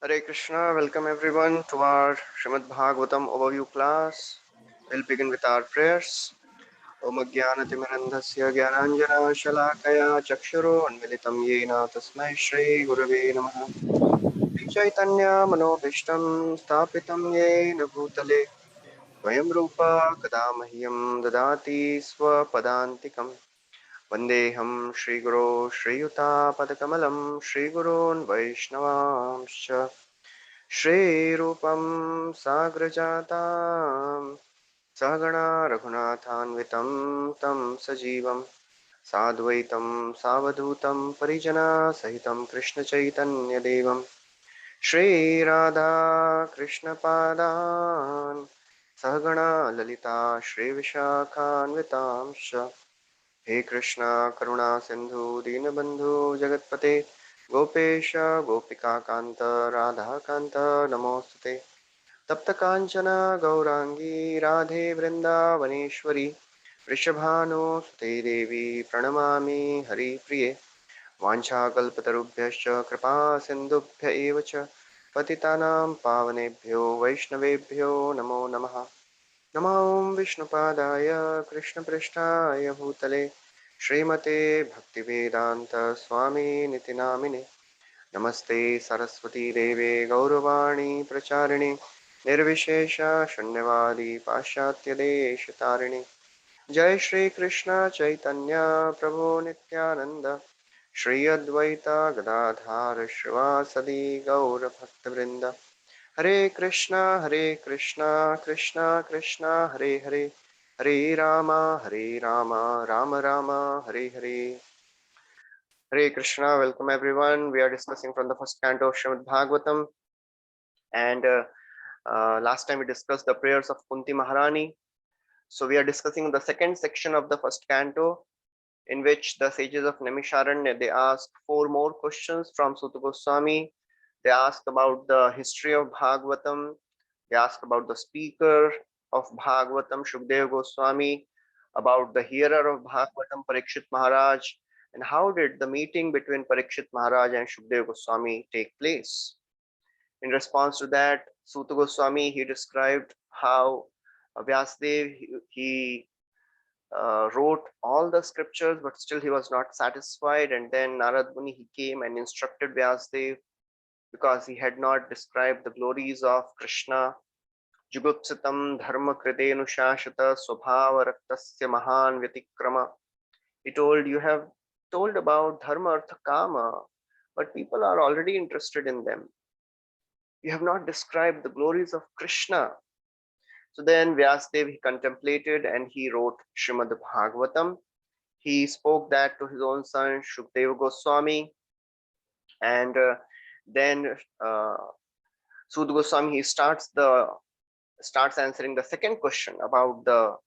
Hare Krishna, welcome everyone to our Srimad Bhagavatam overview class. We'll begin with our prayers. Om Jnanatimirandhasya Jnananjana Shalakaya Chakshuro Anmilitam Yena Tasmai Shri Gurave Namaha Chaitanya Manobhishtam Stapitam Yena Bhutale Swayam Rupa Kadamahyam Dadati Swapadantikam Vandeham Shri Guru Shri Yuta Padakamalam Shri Gurun Vaishnavamscha श्रीरूपं साग्रजातां सहगणा रघुनाथान्वितं तं सजीवं साद्वैतं सावधूतं परिजनसहितं कृष्णचैतन्यदेवं श्रीराधाकृष्णपादान् सहगणा ललिता श्रीविशाखान्वितांश्च हे कृष्णा करुणा सिंधु दीनबंधु जगतपते गोपेश गोपिकाकांत राधाकांत नमोस्तुते तप्त कांचन गौरांगी राधे वृंदावनेश्वरी वृषभानुसुते देवी प्रणमामि हरिप्रिये वाञ्छाकल्पतरुभ्यश्च कृपा सिन्धुभ्य एव च पतितानां पावनेभ्यो वैष्णवेभ्यो नमो नमः नमो विष्णुपादाय कृष्णपृष्ठाय भूतले श्रीमते भक्तिवेदांत स्वामी निति नामिने नमस्ते सरस्वती देवे गौरवाणी प्रचारिणे निर्विशेष शून्यवादी पाश्चात्य देश तारिणे जय श्री कृष्ण चैतन्य प्रभु नित्यानंद श्री अद्वैता गदाधार श्रीवासदि गौर भक्तवृंद हरे Krishna Krishna Krishna Hare Hare Hare Rama Ram Ram Hare Hare. Hare Krishna, welcome everyone. We are discussing from the first canto of Srimad Bhagavatam, and last time we discussed the prayers of Kunti Maharani. So we are discussing the second section of the first canto, in which the sages of Naimisharanya, they ask four more questions from Suta Goswami. They ask about the history of Bhagavatam. They ask about the speaker of Bhagavatam, Shukdev Goswami, about the hearer of Bhagavatam, Parikshit Maharaj, and how did the meeting between Parikshit Maharaj and Shukdev Goswami take place. In response to that, Suta Goswami, he described how Vyasdev, he wrote all the scriptures, but still he was not satisfied. And then Narad Muni, he came and instructed Vyasdev because he had not described the glories of Krishna. Jugupsitam dharma kritenu shashata swabhava raktasya mahan vyatikrama. He told, you have told about dharma artha kama, but people are already interested in them. You have not described the glories of Krishna. So then Vyasdev, he contemplated and he wrote Srimad Bhagavatam. He spoke that to his own son Shukdeva Goswami, and then Sud Goswami, he starts answering the second question about the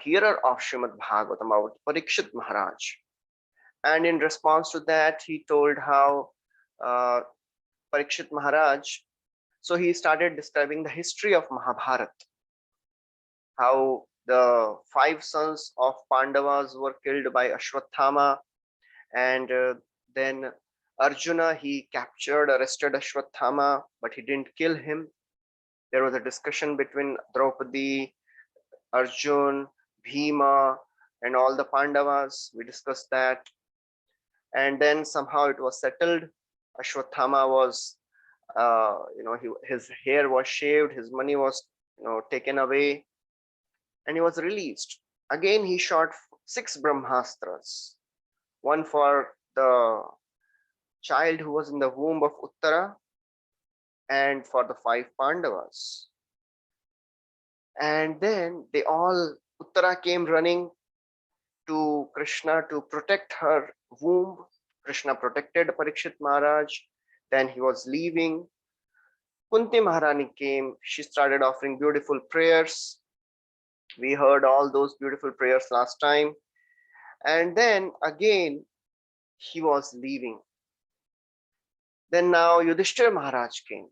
hearer of Srimad Bhagavatam, about Parikshit Maharaj. And in response to that, he told how uh, Parikshit Maharaj, so he started describing the history of Mahabharata, how the five sons of Pandavas were killed by Ashwathama, and then Arjuna, he captured, arrested Ashwathama, but he didn't kill him. There was a discussion between Draupadi, Arjun, Bhima, and all the Pandavas. We discussed that. And then somehow it was settled. Ashwathama was, his hair was shaved, his money was, taken away, and he was released. Again, he shot six Brahmastras, one for the child who was in the womb of Uttara, and for the five Pandavas. And then Uttara came running to Krishna to protect her womb. Krishna protected Parikshit Maharaj. Then he was leaving. Kunti Maharani came. She started offering beautiful prayers. We heard all those beautiful prayers last time. And then again, he was leaving. Then now Yudhishthir Maharaj came.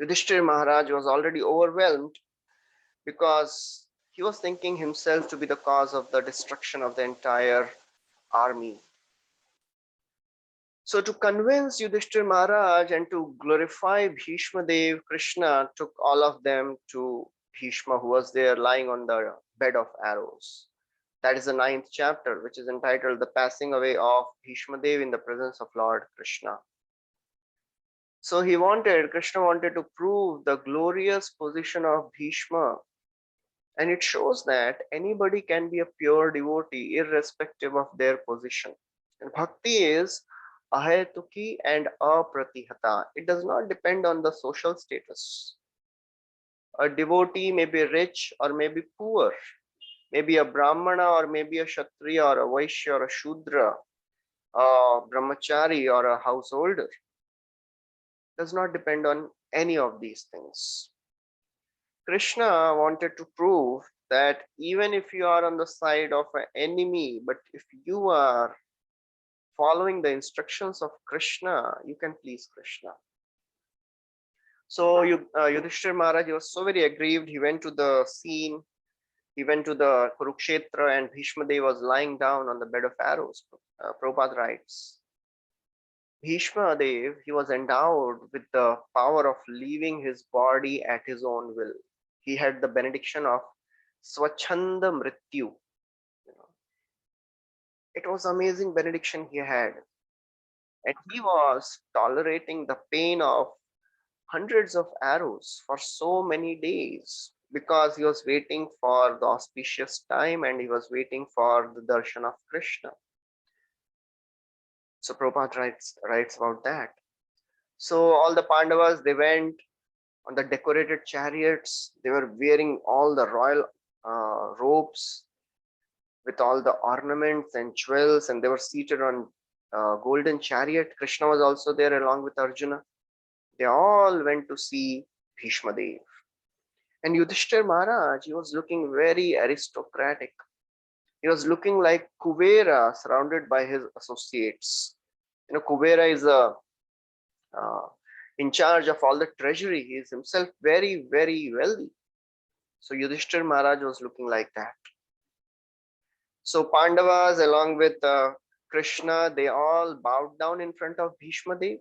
Yudhishthir Maharaj was already overwhelmed because he was thinking himself to be the cause of the destruction of the entire army. So to convince Yudhishthir Maharaj and to glorify Bhishma Dev, Krishna took all of them to Bhishma, who was there lying on the bed of arrows. That is the 9th chapter, which is entitled The Passing Away of Bhishma Dev in the Presence of Lord Krishna. So Krishna wanted to prove the glorious position of Bhishma. And it shows that anybody can be a pure devotee irrespective of their position. And bhakti is ahetuki and apratihata. It does not depend on the social status. A devotee may be rich or may be poor, maybe a brahmana or maybe a kshatriya or a vaishya or a shudra, a brahmachari or a householder. Does not depend on any of these things. Krishna wanted to prove that even if you are on the side of an enemy, but if you are following the instructions of Krishna, you can please Krishna. So Yudhishthir Maharaj, he was so very aggrieved. He went to the scene. He went to the Kurukshetra, and Bhishma Dev was lying down on the bed of arrows. Prabhupada writes, Bhishma Dev, he was endowed with the power of leaving his body at his own will. He had the benediction of Swachanda Mrityu. It was amazing benediction he had. And he was tolerating the pain of hundreds of arrows for so many days because he was waiting for the auspicious time and he was waiting for the darshan of Krishna. So Prabhupada writes about that. So all the Pandavas, they went on the decorated chariots. They were wearing all the royal robes with all the ornaments and jewels, and they were seated on golden chariot. Krishna was also there along with Arjuna. They all went to see Bhishma Dev. And Yudhishthir Maharaj, he was looking very aristocratic. He was looking like Kuvera surrounded by his associates. Kuvera is in charge of all the treasury. He is himself very, very wealthy. So Yudhishthir Maharaj was looking like that. So Pandavas along with Krishna, they all bowed down in front of Bhishma Dev.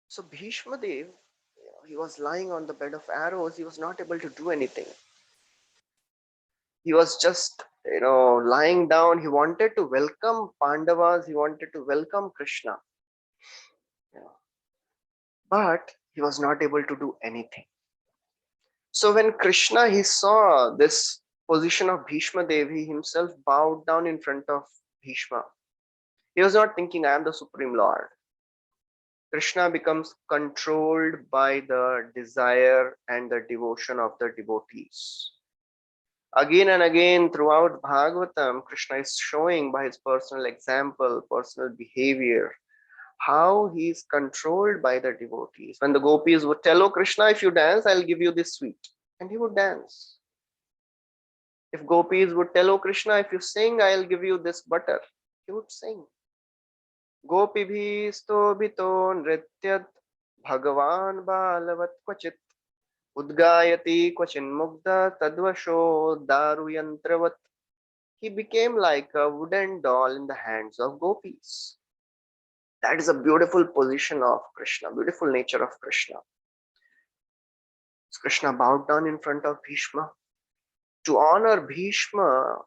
So Bhishma Dev, he was lying on the bed of arrows. He was not able to do anything. He was just, lying down. He wanted to welcome Pandavas. He wanted to welcome Krishna. But he was not able to do anything. So when Krishna, he saw this position of Bhishma Dev, he himself bowed down in front of Bhishma. He was not thinking, I am the Supreme Lord. Krishna becomes controlled by the desire and the devotion of the devotees. Again and again throughout Bhagavatam, Krishna is showing by his personal example, personal behavior, how he is controlled by the devotees. When the gopis would tell, oh Krishna, if you dance, I'll give you this sweet. And he would dance. If gopis would tell, oh Krishna, if you sing, I'll give you this butter. He would sing. Gopibhi stobhito nrityat bhagavan balavat kvachit udgayati kvachin mugda tadvasho daru yantravat. He became like a wooden doll in the hands of gopis. That is a beautiful position of Krishna, beautiful nature of Krishna. So Krishna bowed down in front of Bhishma. To honor Bhishma,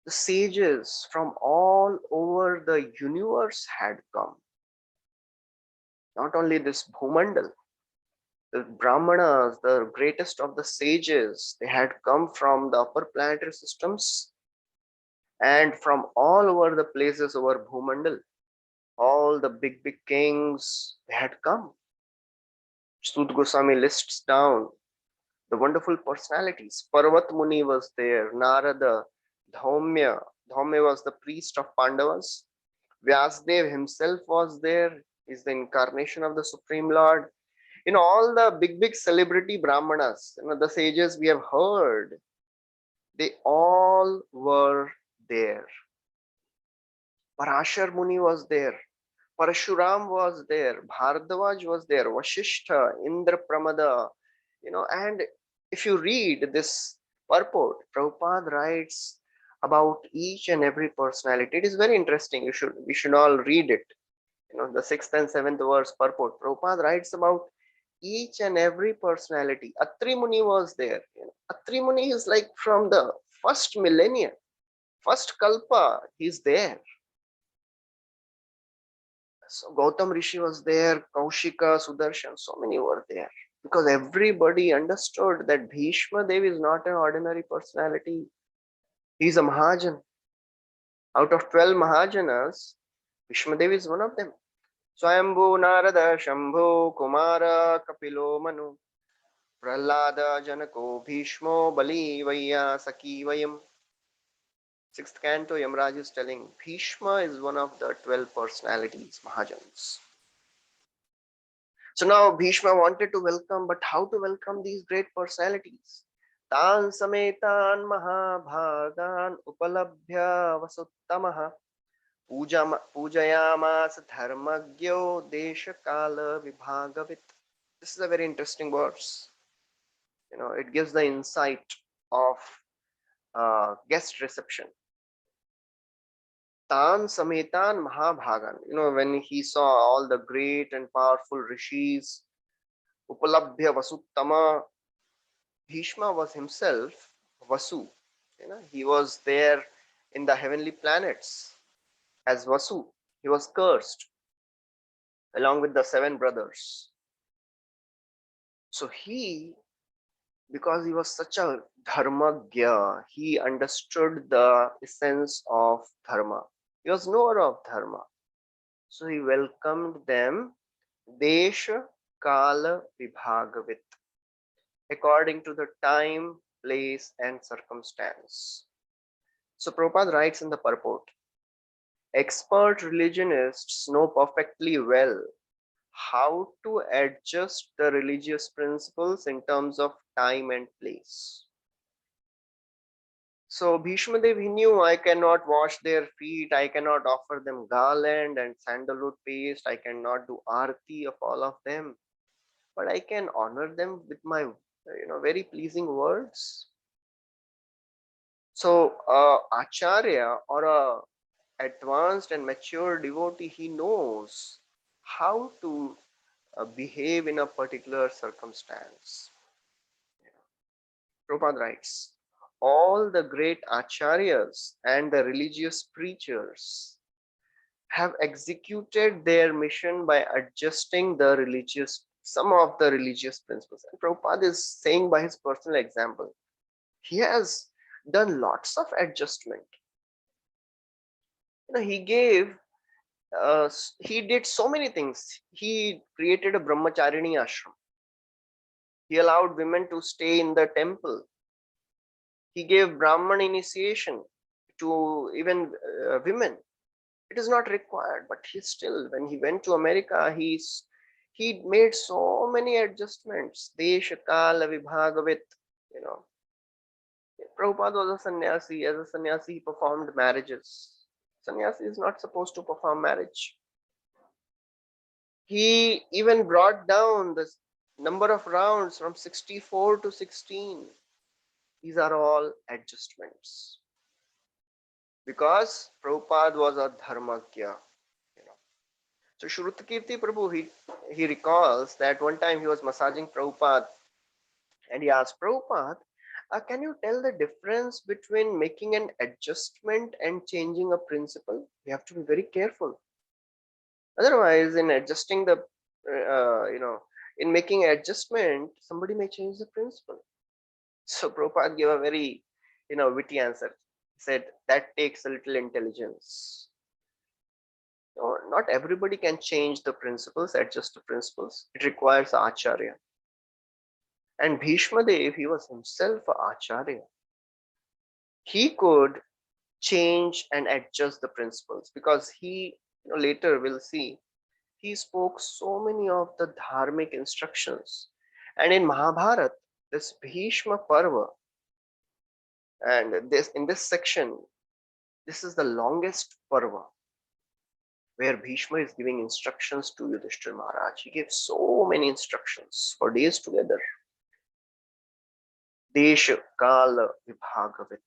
the sages from all over the universe had come. Not only this Bhumandal, the Brahmanas, the greatest of the sages, they had come from the upper planetary systems and from all over the places over Bhumandal. All the big kings, they had come. Sud Goswami lists down the wonderful personalities. Parvat Muni was there, Narada, Dhaumya. Dhaumya was the priest of Pandavas. Vyasdev himself was there, is the incarnation of the Supreme Lord. All the big celebrity Brahmanas, the sages we have heard, they all were there. Parashar Muni was there. Parashuram was there. Bhardwaj was there. Vasishtha, Indra Pramada, and if you read this purport, Prabhupada writes, about each and every personality. It is very interesting. We should all read it. The sixth and seventh verse purport. Prabhupada writes about each and every personality. Atri Muni was there. Atri Muni is like from the first millennium, first kalpa. He's there. So Gautam Rishi was there. Kaushika, Sudarshan, so many were there. Because everybody understood that Bhishma Dev is not an ordinary personality. He's a Mahajan. Out of 12 Mahajanas, Bhishma Dev is one of them. Swayambhu Narada Shambhu Kumara Kapilo Manu Prahlada Janako Bhishmo Bali Vaya Saki Vayam. Sixth canto, Yamraj is telling Bhishma is one of the 12 personalities, Mahajans. So now Bhishma wanted to welcome, but how to welcome these great personalities? Tan sametan mahabhagan upalabhya vasuttamaha pujayamas dharmagyo deshakala vibhagavit. This is a very interesting verse. It gives the insight of guest reception. Tan sametan mahabhagan. When he saw all the great and powerful rishis, upalabhya vasuttama, Bhishma was himself Vasu. He was there in the heavenly planets as Vasu. He was cursed along with the 7 brothers. So because he was such a dharmagya, he understood the essence of dharma. He was knower of dharma. So he welcomed them Desha Kala Vibhagavit, according to the time, place, and circumstance. So Prabhupada writes in the purport, expert religionists know perfectly well how to adjust the religious principles in terms of time and place. So Bhishma Dev, he knew, I cannot wash their feet, I cannot offer them garland and sandalwood paste, I cannot do arti of all of them, but I can honor them with my very pleasing words. So Acharya or a advanced and mature devotee, he knows how to behave in a particular circumstance. Prabhupada writes, all the great acharyas and the religious preachers have executed their mission by adjusting some of the religious principles. And Prabhupada is saying by his personal example, he has done lots of adjustment. He did so many things. He created a brahmacharini ashram. He allowed women to stay in the temple. He gave Brahman initiation to even women. It is not required, but when he went to America, he made so many adjustments. Desha Kala Vibhagavit, Prabhupada was a sannyasi. As a sannyasi, he performed marriages. Sannyasi is not supposed to perform marriage. He even brought down the number of rounds from 64 to 16. These are all adjustments. Because Prabhupada was a dharmakya. So Shrutakirti Prabhu, he recalls that one time he was massaging Prabhupada and he asked Prabhupada, can you tell the difference between making an adjustment and changing a principle? We have to be very careful. Otherwise, in adjusting in making adjustment, somebody may change the principle. So Prabhupada gave a very, witty answer. He said, that takes a little intelligence. Not everybody can change the principles, adjust the principles. It requires acharya. And Bhishma Dev, he was himself an acharya. He could change and adjust the principles because he, later we'll see, he spoke so many of the dharmic instructions. And in Mahabharata, this Bhishma Parva, and in this section, this is the longest Parva where Bhishma is giving instructions to Yudhishthira Maharaj. He gave so many instructions for days together. Desha Kala Vibhagavit.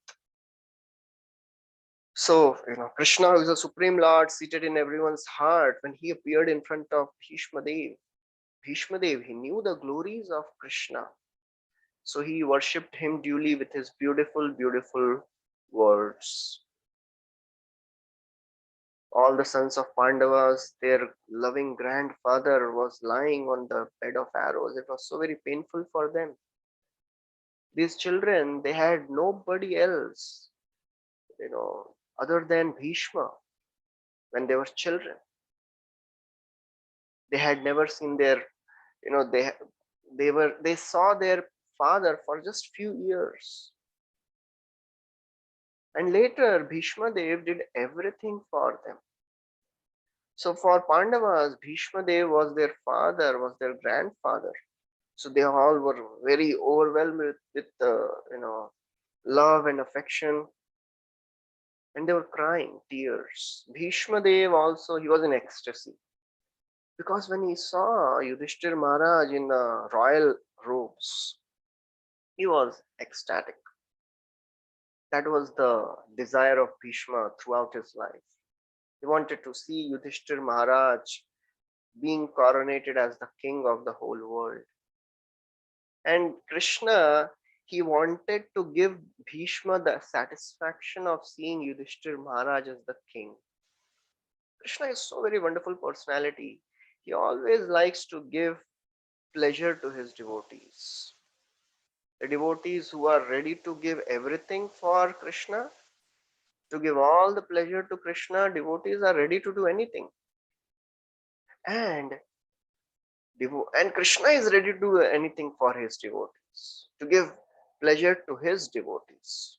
So, Krishna is the Supreme Lord seated in everyone's heart. When he appeared in front of Bhishma Dev, he knew the glories of Krishna. So he worshipped him duly with his beautiful, beautiful words. All the sons of Pandavas, their loving grandfather was lying on the bed of arrows. It was so very painful for them. These children, they had nobody else, other than Bhishma when they were children. They had never seen their, you know, they saw their father for just few years. And later, Bhishma Dev did everything for them. So for Pandavas, Bhishma Dev was their father, was their grandfather. So they all were very overwhelmed with love and affection, and they were crying tears. Bhishma Dev also, he was in ecstasy because when he saw Yudhishthir Maharaj in the royal robes, he was ecstatic. That was the desire of Bhishma throughout his life. He wanted to see Yudhishthir Maharaj being coronated as the king of the whole world. And Krishna, he wanted to give Bhishma the satisfaction of seeing Yudhishthir Maharaj as the king. Krishna is so very wonderful personality. He always likes to give pleasure to his devotees. The devotees who are ready to give everything for Krishna, to give all the pleasure to Krishna, devotees are ready to do anything. And and Krishna is ready to do anything for his devotees, to give pleasure to his devotees.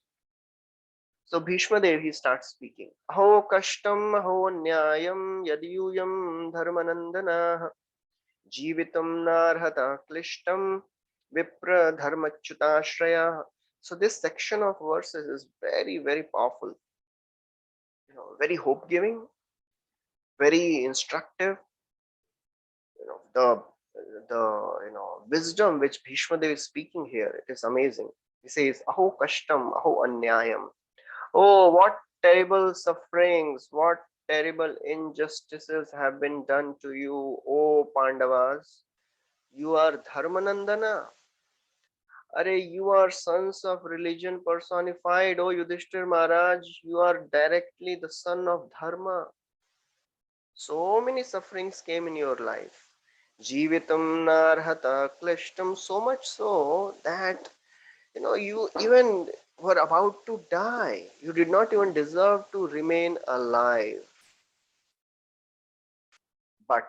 So Bhishma Dev, he starts speaking. Aho kashtam aho nyayam yadiyuyam dharmanandana jivitam narhata klishtam vipra dharmachyutashraya. So this section of verses is very, very powerful. Very hope giving, very instructive. The wisdom which Bhishma Dev is speaking here, it is amazing. He says, Aho kashtam, aho anyayam. Oh, what terrible sufferings, what terrible injustices have been done to you, O Pandavas. You are Dharmanandana. Are you are sons of religion personified, O Yudhishthir Maharaj. You are directly the son of Dharma. So many sufferings came in your life. Jivitam narhata klishtam, so much so that you even were about to die. You did not even deserve to remain alive. But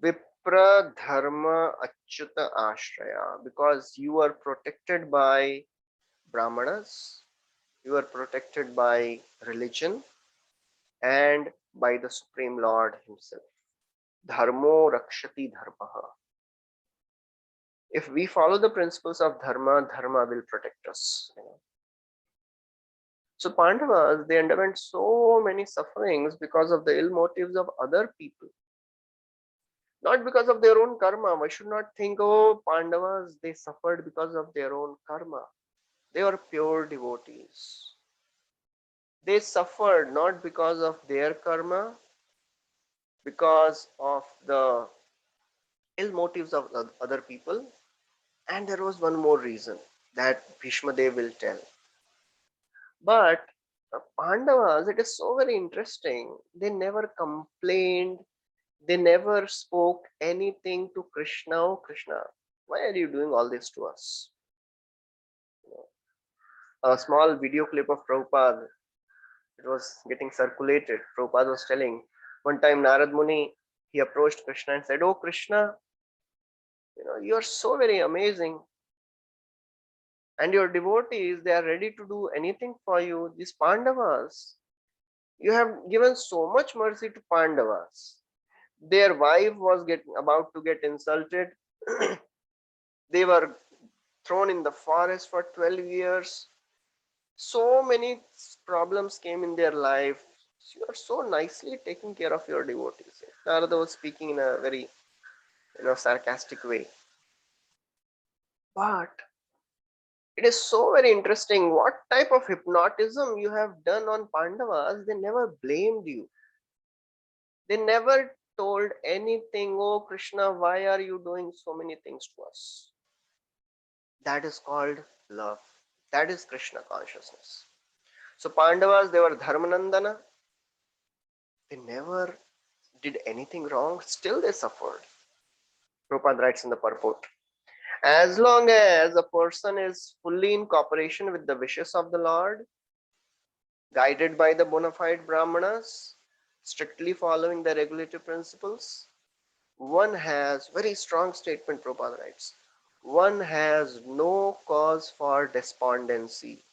Vipra Dharma Achyuta Ashraya, because you are protected by Brahmanas, you are protected by religion and by the Supreme Lord Himself. Dharmo Rakshati Dharmaha. If we follow the principles of Dharma, Dharma will protect us. So Pandavas, they underwent so many sufferings because of the ill motives of other people. Not because of their own karma. We should not think, oh, Pandavas, they suffered because of their own karma. They were pure devotees. They suffered not because of their karma, because of the ill motives of other people. And there was one more reason that Bhishma Dev will tell. But Pandavas, it is so very interesting. They never complained. They never spoke anything to Krishna. Oh, Krishna, why are you doing all this to us? A small video clip of Prabhupada, it was getting circulated. Prabhupada was telling, one time Narad Muni, he approached Krishna and said, oh, Krishna, you are so very amazing. And your devotees, they are ready to do anything for you. These Pandavas, you have given so much mercy to Pandavas. Their wife was about to get insulted. They were thrown in the forest for 12 years. So many problems came in their life. You are so nicely taking care of your devotees. Narada was speaking in a very sarcastic way. But It is so very interesting what type of hypnotism you have done on Pandavas. They never blamed you. They never told anything, oh Krishna, why are you doing so many things to us? That is called love. That is Krishna consciousness. So Pandavas, they were Dharmanandana. They never did anything wrong. Still they suffered. Prabhupada writes in the purport. As long as a person is fully in cooperation with the wishes of the Lord, guided by the bona fide Brahmanas, strictly following the regulative principles, one has, very strong statement Prabhupada writes, one has no cause for despondency,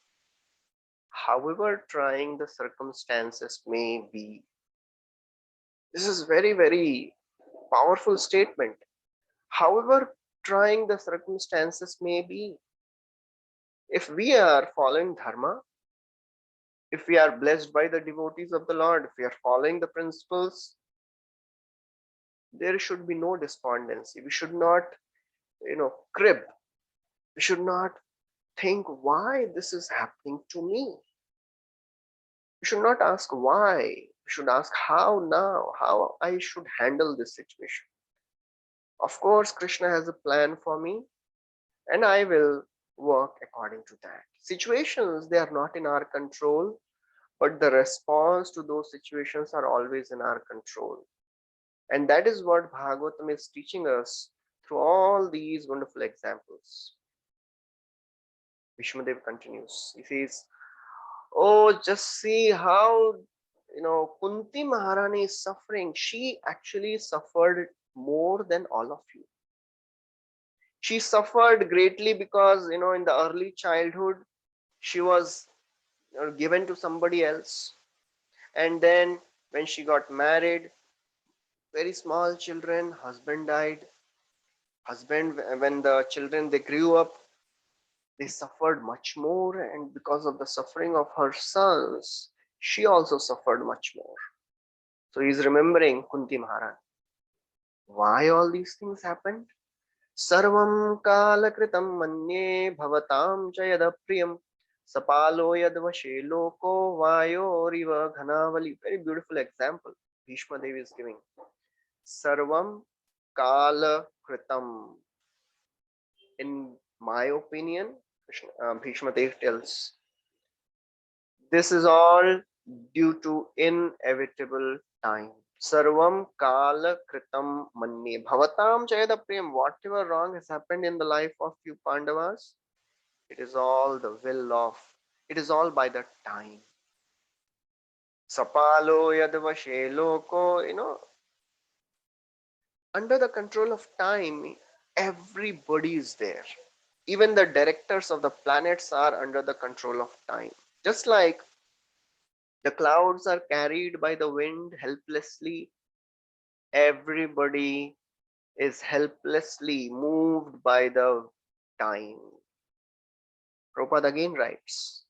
however trying the circumstances may be. This is very, very powerful statement. However trying the circumstances may be, if we are following dharma, if we are blessed by the devotees of the Lord, if we are following the principles, there should be no despondency. We should not, crib. We should not think why this is happening to me. We should not ask why. We should ask how now, how I should handle this situation. Of course, Krishna has a plan for me, and I will work according to that. Situations, they are not in our control, but the response to those situations are always in our control. And that is what Bhagavatam is teaching us through all these wonderful examples. Vishmadev continues. He says, oh, just see how, Kunti Maharani is suffering. She actually suffered more than all of you. She suffered greatly because, in the early childhood, she was given to somebody else. And then when she got married, very small children, husband died. Husband, when the children, they grew up, they suffered much more. And because of the suffering of her sons, she also suffered much more. So he's remembering Kunti Maharani. Why all these things happened? Sarvam kala kritam manye bhavatam chayada priyam sapalo yadvashe loko vayo riva ghanavali. Very beautiful example Bhishma Devi is giving. Sarvam kala kritam. In my opinion, Bhishma Devi tells, this is all due to inevitable time. Sarvam kala kritam manye bhavatam chayada prem. Whatever wrong has happened in the life of you Pandavas, it is all the will of, it is all by the time. Sapalo yadvashe loko, under the control of time, everybody is there. Even the directors of the planets are under the control of time. Just like the clouds are carried by the wind helplessly, everybody is helplessly moved by the time. Prabhupada again writes,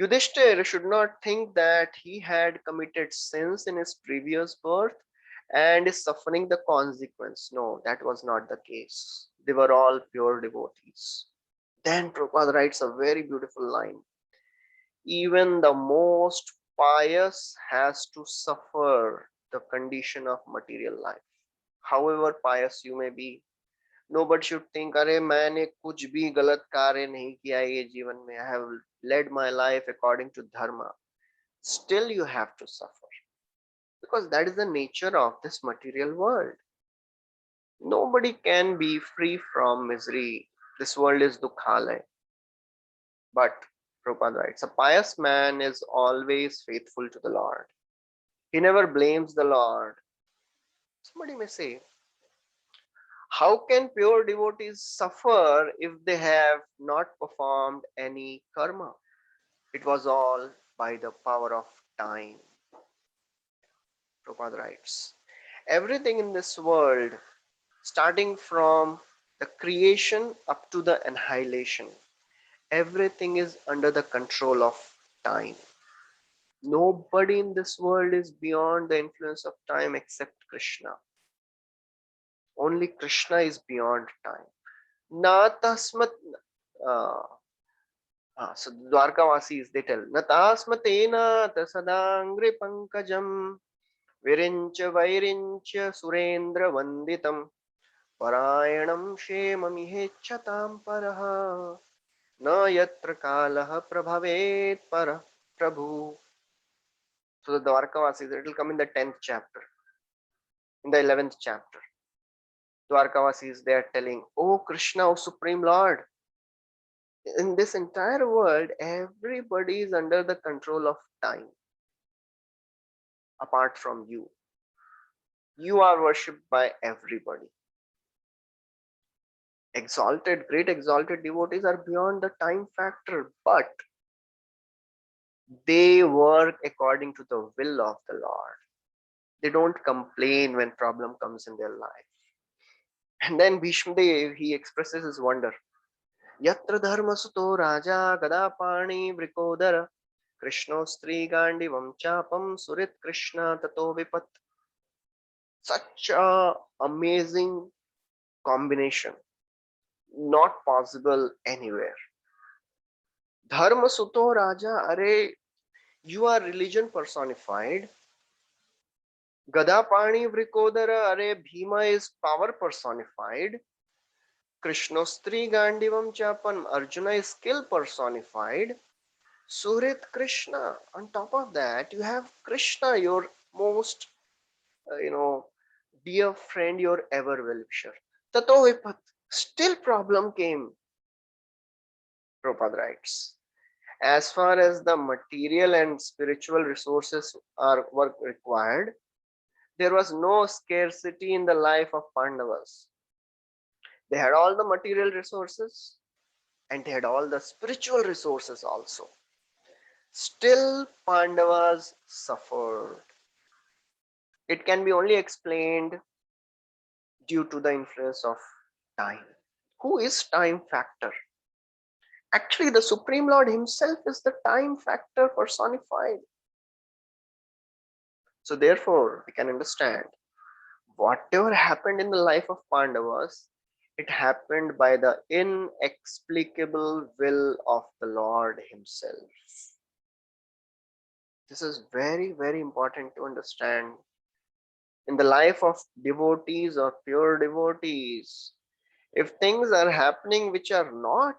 Yudhishthir should not think that he had committed sins in his previous birth and is suffering the consequence. No, that was not the case. They were all pure devotees. Then Prabhupada writes a very beautiful line. Even the most pious has to suffer the condition of material life. However pious you may be, nobody should think, अरे मैंने कुछ भी गलत कार्य नहीं किया ये जीवन में. I have led my life according to dharma. Still you have to suffer. Because that is the nature of this material world. Nobody can be free from misery. This world is dukhalaya. But Prabhupada writes, a pious man is always faithful to the Lord. He never blames the Lord. Somebody may say, how can pure devotees suffer if they have not performed any karma? It was all by the power of time. Prabhupada writes, everything in this world, starting from the creation up to the annihilation, everything is under the control of time. Nobody in this world is beyond the influence of time except Krishna. Only Krishna is beyond time. Na tasmat So the Dwarkavasis, they tell, Natasmatena tasadangri pankajam virincha vairincha surendra vanditam parayanam shemamihechatam paraha na yatra kalaha prabhavet para prabhu. So the Dwarkavasis, it will come in the 10th chapter, in the 11th chapter. Dwarkavasis, they are telling, Oh Krishna, O Supreme Lord, in this entire world, everybody is under the control of time apart from you. You are worshipped by everybody. Great exalted devotees are beyond the time factor, but they work according to the will of the Lord. They don't complain when problem comes in their life. And then Bhishmadev, he expresses his wonder. Yatra dharma suto raja gadapani vrikodara Krishno stri gandivam chapam surit Krishna tato vipat. Such a amazing combination, not possible anywhere. Dharma suto raja, are you are religion personified. Gadapani vrikodara, are Bhima is power personified. Krishnostri gandivam chapan, Arjuna is skill personified. Surit Krishna, on top of that you have Krishna, your most dear friend, your ever well-wisher. Tato vipat, still problem came, Prabhupada writes. As far as the material and spiritual resources were required, there was no scarcity in the life of Pandavas. They had all the material resources and they had all the spiritual resources also. Still, Pandavas suffered. It can be only explained due to the influence of time. Who is time factor? Actually, the Supreme Lord himself is the time factor personified. So therefore, we can understand whatever happened in the life of Pandavas, it happened by the inexplicable will of the Lord himself. This is very, very important to understand. In the life of devotees or pure devotees, if things are happening which are not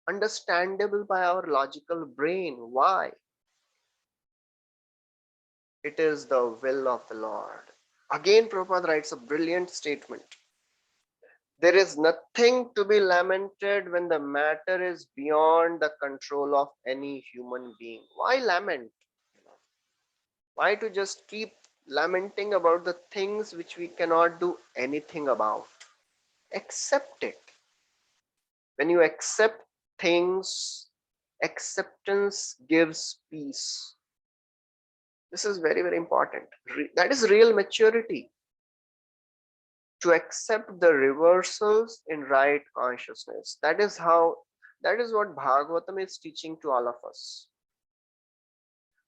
understandable by our logical brain, why? It is the will of the Lord. Again, Prabhupada writes a brilliant statement. There is nothing to be lamented when the matter is beyond the control of any human being. Why lament? Why to just keep lamenting about the things which we cannot do anything about? Accept it. When you accept things, acceptance gives peace. This is very, very important. That is real maturity. To accept the reversals in right consciousness. That is what Bhagavatam is teaching to all of us.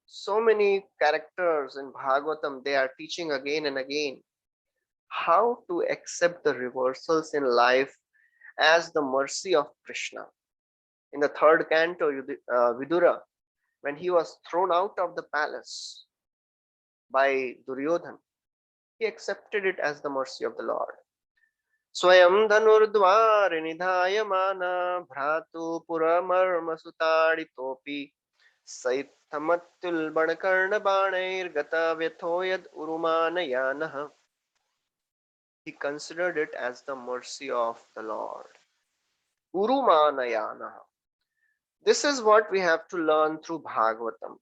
So many characters in Bhagavatam, they are teaching again and again how to accept the reversals in life as the mercy of Krishna. In the third canto, Vidura, when he was thrown out of the palace by Duryodhan, he accepted it as the mercy of the Lord. Swayam dhanurdvar nidhayamana bhratu puramar sutaditopi saitamatul banakarna banair gata vyathoyad urumanayanaha. He considered it as the mercy of the Lord. Urumanayanaha. This is what we have to learn through Bhagavatam.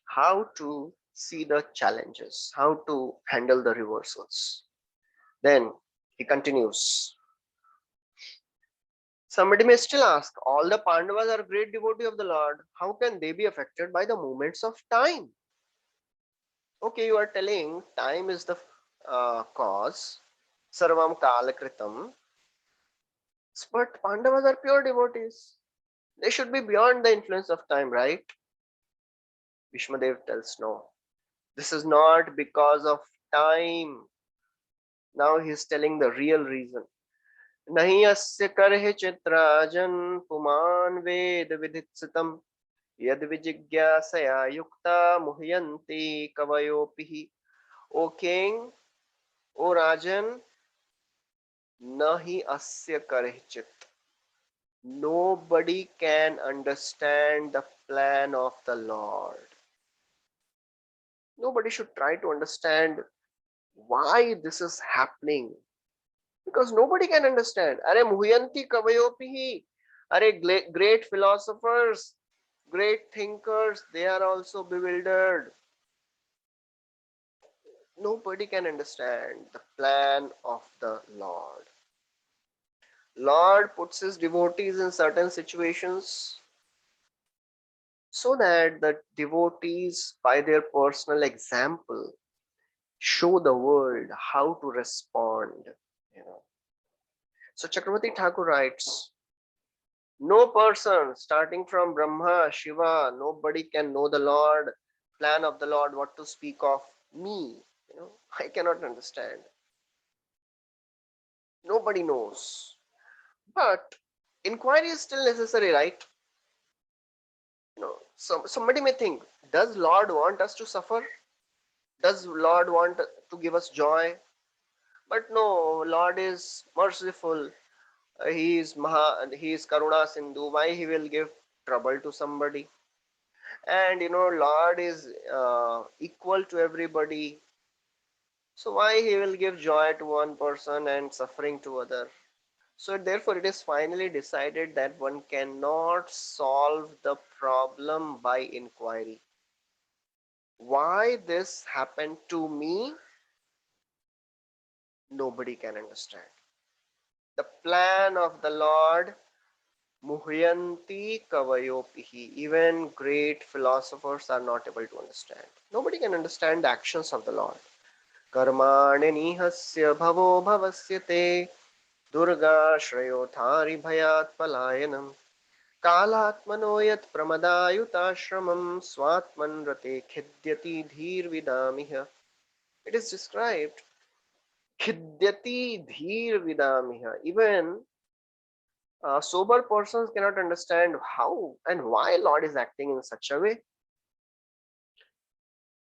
How to see the challenges, how to handle the reversals. Then he continues. Somebody may still ask, all the Pandavas are great devotees of the Lord. How can they be affected by the movements of time? Okay, you are telling time is the cause. Sarvam kalakritam. But Pandavas are pure devotees. They should be beyond the influence of time, right? Bhishmadev tells no. This is not because of time. Now he is telling the real reason. Nahi asya karhe chitrajan puman ved vidhitsitam yad vijigyasaya yukta muhyanti kavayopihi. O king, O Rajan, nahi asya karhe chit. Nobody can understand the plan of the Lord. Nobody should try to understand why this is happening, because nobody can understand. Are muhyanti kavayopihi. Are great philosophers, great thinkers, they are also bewildered. Nobody can understand the plan of the Lord. Lord puts his devotees in certain situations so that the devotees, by their personal example, show the world how to respond. You know. So Chakravarti Thakur writes, no person starting from Brahma, Shiva, nobody can know the Lord, plan of the Lord, what to speak of me. I cannot understand. Nobody knows. But inquiry is still necessary, right? So somebody may think, does Lord want us to suffer? Does Lord want to give us joy? But no, Lord is merciful. He is Karuna Sindhu. Why he will give trouble to somebody? And Lord is equal to everybody. So why he will give joy to one person and suffering to other? So therefore, it is finally decided that one cannot solve the problem by inquiry. Why this happened to me? Nobody can understand. The plan of the Lord, muhyanti kavayopihi. Even great philosophers are not able to understand. Nobody can understand the actions of the Lord. Karmani nihasya bhavo bhavasya te durga shrayo thari bhayat palayanam kalatmano yat pramadayutashramam swatman rate khidyati dhir vidamiha. It is described, khidyati dhir vidamiha. Even sober persons cannot understand how and why Lord is acting in such a way.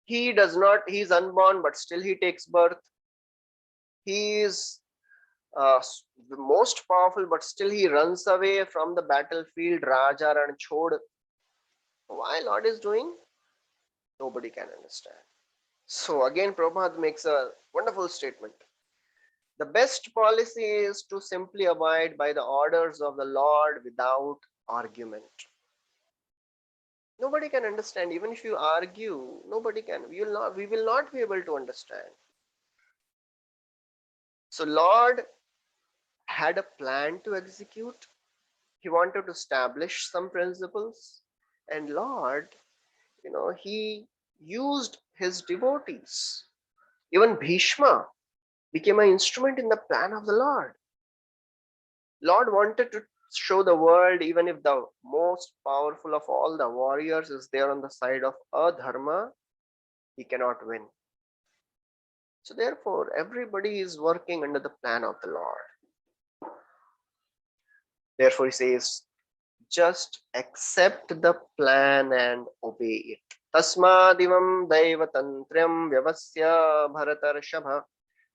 He does not, he is unborn, but still he takes birth. He is the most powerful, but still he runs away from the battlefield. Raja Ran Chhod. Why Lord is doing? Nobody can understand. So again, Prabhupada makes a wonderful statement. The best policy is to simply abide by the orders of the Lord without argument. Nobody can understand. Even if you argue, nobody can. We will not be able to understand. So Lord had a plan to execute. He wanted to establish some principles. And Lord, he used his devotees. Even Bhishma became an instrument in the plan of the Lord. Lord wanted to show the world, even if the most powerful of all the warriors is there on the side of adharma, he cannot win. So therefore, everybody is working under the plan of the Lord. Therefore, he says, just accept the plan and obey it. Tasmadivam daivatantriyam vyavasya bharatarshava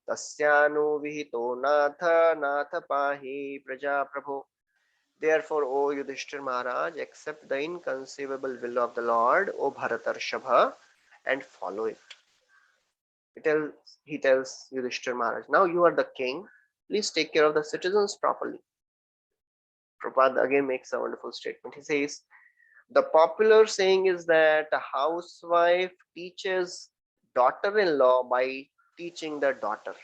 tasyanu vihito natha pahi praja prabhu. Therefore, O Yudhishthir Maharaj, accept the inconceivable will of the Lord, O Bharatarshabha, and follow it. He tells Yudhishthir Maharaj, now you are the king, please take care of the citizens properly. Prabhupada again makes a wonderful statement. He says, the popular saying is that a housewife teaches daughter-in-law by teaching the daughter.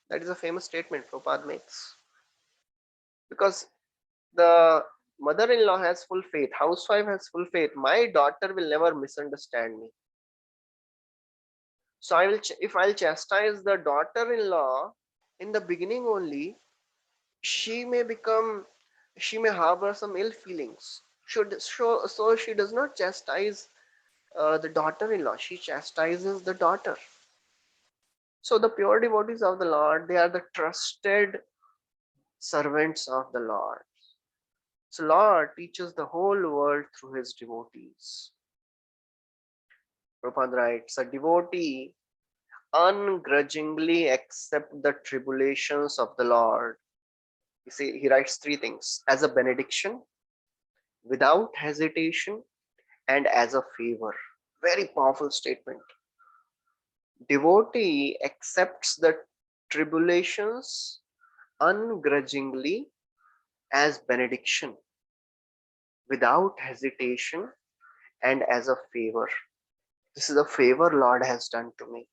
That is a famous statement Prabhupada makes. Because the mother-in-law has full faith, housewife has full faith, my daughter will never misunderstand me. So if I'll chastise the daughter-in-law in the beginning only, she may harbor some ill feelings. So she does not chastise the daughter-in-law, she chastises the daughter. So the pure devotees of the Lord, they are the trusted servants of the Lord. So Lord teaches the whole world through his devotees. Prabhupada writes, a devotee ungrudgingly accept the tribulations of the Lord. He writes three things: as a benediction, without hesitation, and as a favor. Very powerful statement. Devotee accepts the tribulations ungrudgingly as benediction, without hesitation, and as a favor. This is a favor Lord has done to me.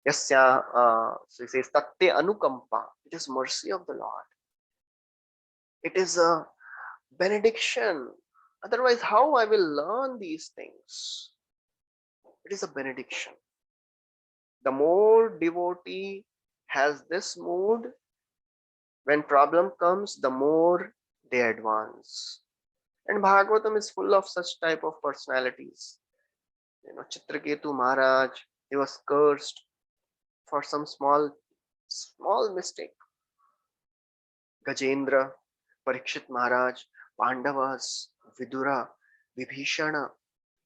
Yasya, so he says, Tatya Anukampa. It is mercy of the Lord. It is a benediction. Otherwise, how I will learn these things? It is a benediction. The more devotee has this mood, when problem comes, the more they advance. And Bhagavatam is full of such type of personalities. Chitraketu Maharaj, he was cursed for some small mistake. Gajendra, Parikshit Maharaj, Pandavas, Vidura, Vibhishana.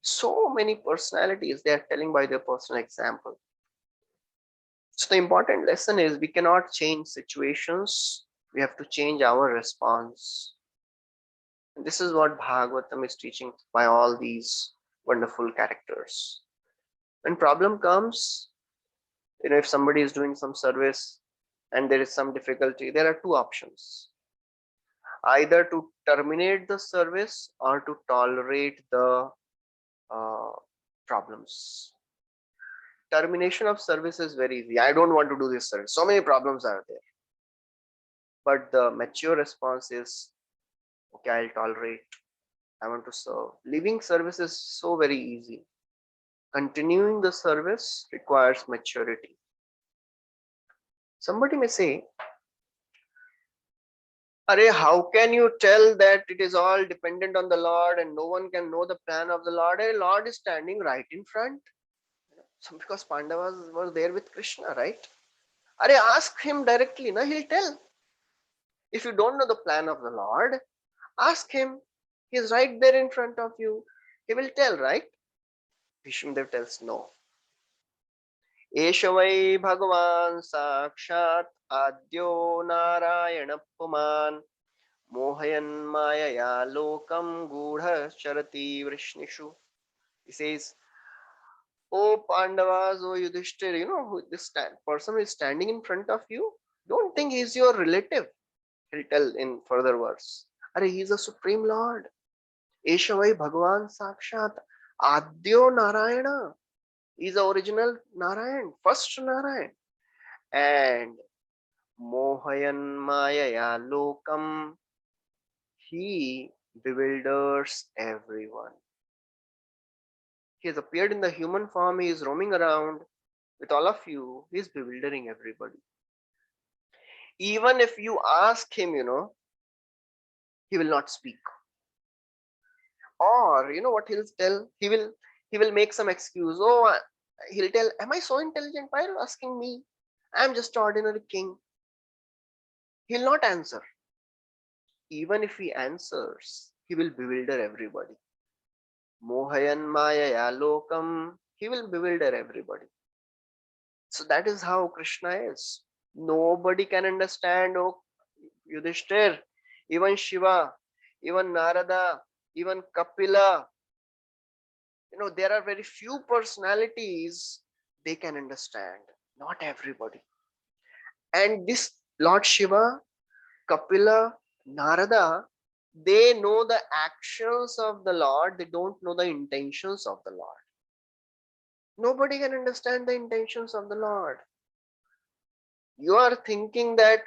So many personalities they are telling by their personal example. So the important lesson is we cannot change situations. We have to change our response. And this is what Bhagavatam is teaching by all these wonderful characters. When problem comes, if somebody is doing some service and there is some difficulty, there are two options: either to terminate the service or to tolerate the uh, problems. Termination of service is very easy. I don't want to do this service. So many problems are there. But the mature response is, okay, I'll tolerate. I want to serve. Leaving service is so very easy. Continuing the service requires maturity. Somebody may say, Arey, how can you tell that it is all dependent on the Lord and no one can know the plan of the Lord? The Lord is standing right in front. So because Pandavas were there with Krishna, right? Arey, ask him directly, na, he'll tell. If you don't know the plan of the Lord, ask him. He is right there in front of you. He will tell, right? Bhishmadev tells no. Eshavai Bhagavan Sakshat Adyo Narayana Puman Mohayan Mayaya Lokam Gudha Charati Vrishnishu. He says, Oh Pandavas, oh Yudhishthir, who this person is standing in front of you. Don't think he's your relative. He'll tell in further verse. Arey, he's a supreme Lord. Eshavai Bhagavan Sakshat Adyo Narayana. He's the original Narayan, first Narayan. And Mohayan Mayaya Lokam, he bewilders everyone. He has appeared in the human form, he is roaming around with all of you, he is bewildering everybody. Even if you ask him, he will not speak. Or what he'll tell? He will make some excuse. Oh, he'll tell, am I so intelligent? Why are you asking me? I'm just ordinary king. He'll not answer. Even if he answers, he will bewilder everybody. Mohayan Maya Lokam, he will bewilder everybody. So that is how Krishna is. Nobody can understand, oh Yudhishthir, even Shiva, even Narada, even Kapila. There are very few personalities they can understand. Not everybody. And this Lord Shiva, Kapila, Narada, they know the actions of the Lord, they don't know the intentions of the Lord. Nobody can understand the intentions of the Lord. You are thinking that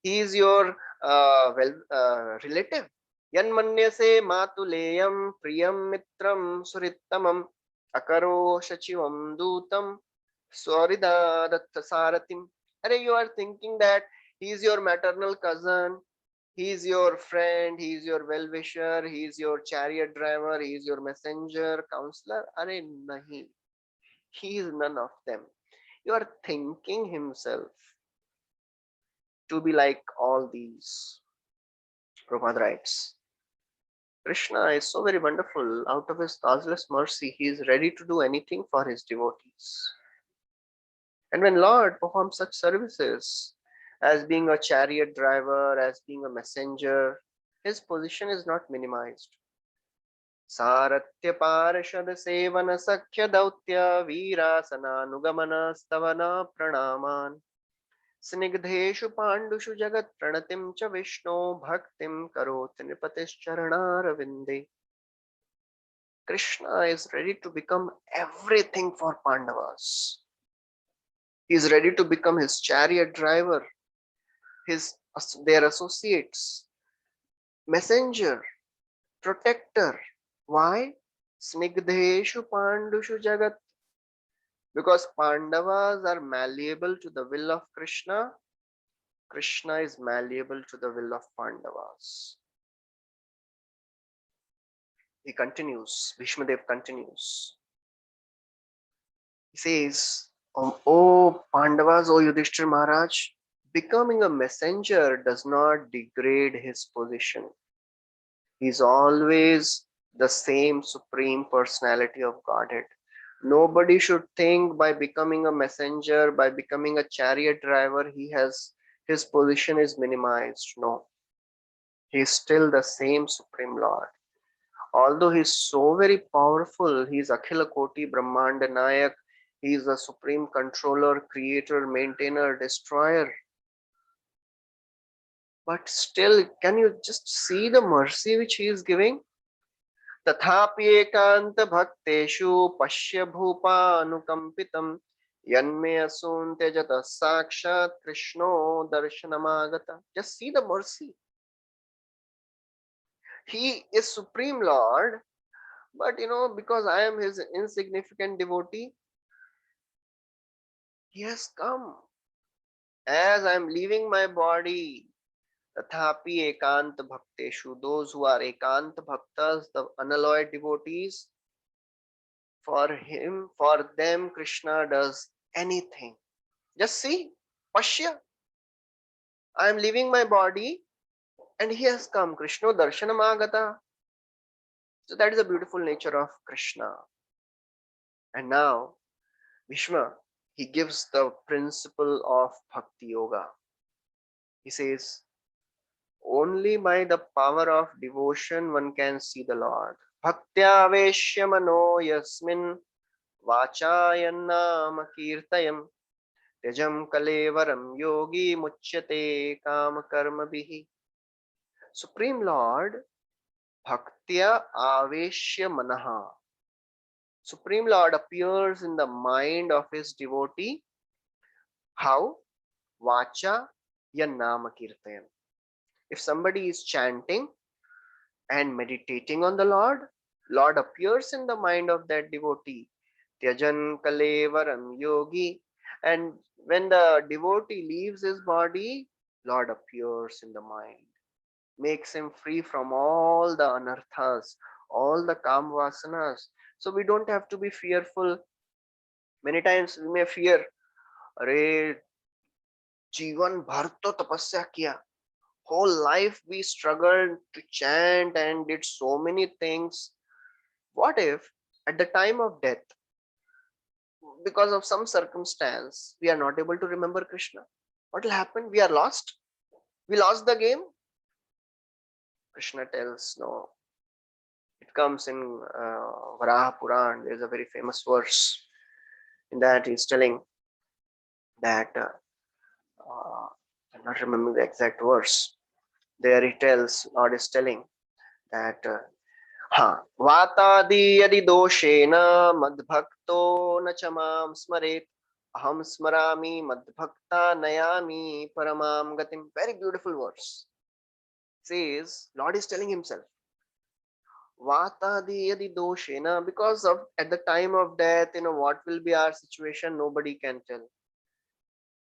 he is your relative. Yanmanyase matuleyam priyam mitram surittamam akaro shachivam dutam swaridadatta. You are thinking that he is your maternal cousin, he is your friend, he is your well-wisher, he is your chariot driver, he is your messenger, counselor. Nahi. He is none of them. You are thinking himself. to be like all these. Prabhupada writes, Krishna is so very wonderful. Out of his causeless mercy, he is ready to do anything for his devotees. And when Lord performs such services, as being a chariot driver, as being a messenger, his position is not minimized. सारथ्य पार्षद seven सख्य दौत्य वीरासनानुगमन स्तवन प्रणामान स्निग्धेषु पाण्डुषु जगत् प्रणतिं च विष्णो भक्तिं करोति नृपतिश्चरणारविन्दे. Krishna is ready to become everything for Pandavas. He is ready to become his chariot driver, their associates, messenger, protector. Why? Snigdheshu Pandushu Jagat. Because Pandavas are malleable to the will of Krishna, Krishna is malleable to the will of Pandavas. He continues, Bhishmadev continues. He says, O Pandavas, O Yudhishthir Maharaj, becoming a messenger does not degrade his position. He is always the same Supreme Personality of Godhead. Nobody should think by becoming a messenger, by becoming a chariot driver, his position is minimized. No. He is still the same Supreme Lord. Although he is so very powerful, he is Akhila Koti Brahmanda Nayak, he is the supreme controller, creator, maintainer, destroyer. But still, can you just see the mercy which he is giving? तथापि एकांत भक्तेषु पश्य भूपानुकंपितं यन्मे असुन्त्यजत साक्षात् कृष्णो दर्शनमागता. Just see the mercy. He is Supreme Lord, but because I am his insignificant devotee, he has come. As I am leaving my body, Tathapi ekant bhakteshu, those who are ekant bhaktas, the unalloyed devotees, for them, Krishna does anything. Just see, Pashya. I am leaving my body and he has come. Krishna darshanam agata. So that is the beautiful nature of Krishna. And now, Bhishma, he gives the principle of Bhakti Yoga. He says, only by the power of devotion one can see the Lord. Bhaktya veshya mano yasmin vachayannam kirtayam Tejam kalevaram yogi muchyate kam karma bihi. Supreme Lord, bhaktya aveshya manaha. Supreme Lord appears in the mind of his devotee. How? Vacha yannama kirtayam. If somebody is chanting and meditating on the Lord, Lord appears in the mind of that devotee. Tyajan kalevaram yogi. And when the devotee leaves his body, Lord appears in the mind, makes him free from all the anarthas, all the kam vasanas. So we don't have to be fearful. Many times we may fear, Are Jivan bhar to tapasya kiya. Whole life we struggled to chant and did so many things. What if at the time of death, because of some circumstance, we are not able to remember Krishna? What will happen? We are lost. We lost the game. Krishna tells, no. It comes in Varaha Puran. There is a very famous verse. In that he's telling that, I'm not remembering the exact verse. There he tells, Lord is telling that, Vatadi yadi doshena madbhakto nachamam smaret aham smarami madbhakta nayami paramam gatim. Very beautiful verse. Says, Lord is telling himself, Vatadi yadi doshena, because of at the time of death, what will be our situation, nobody can tell.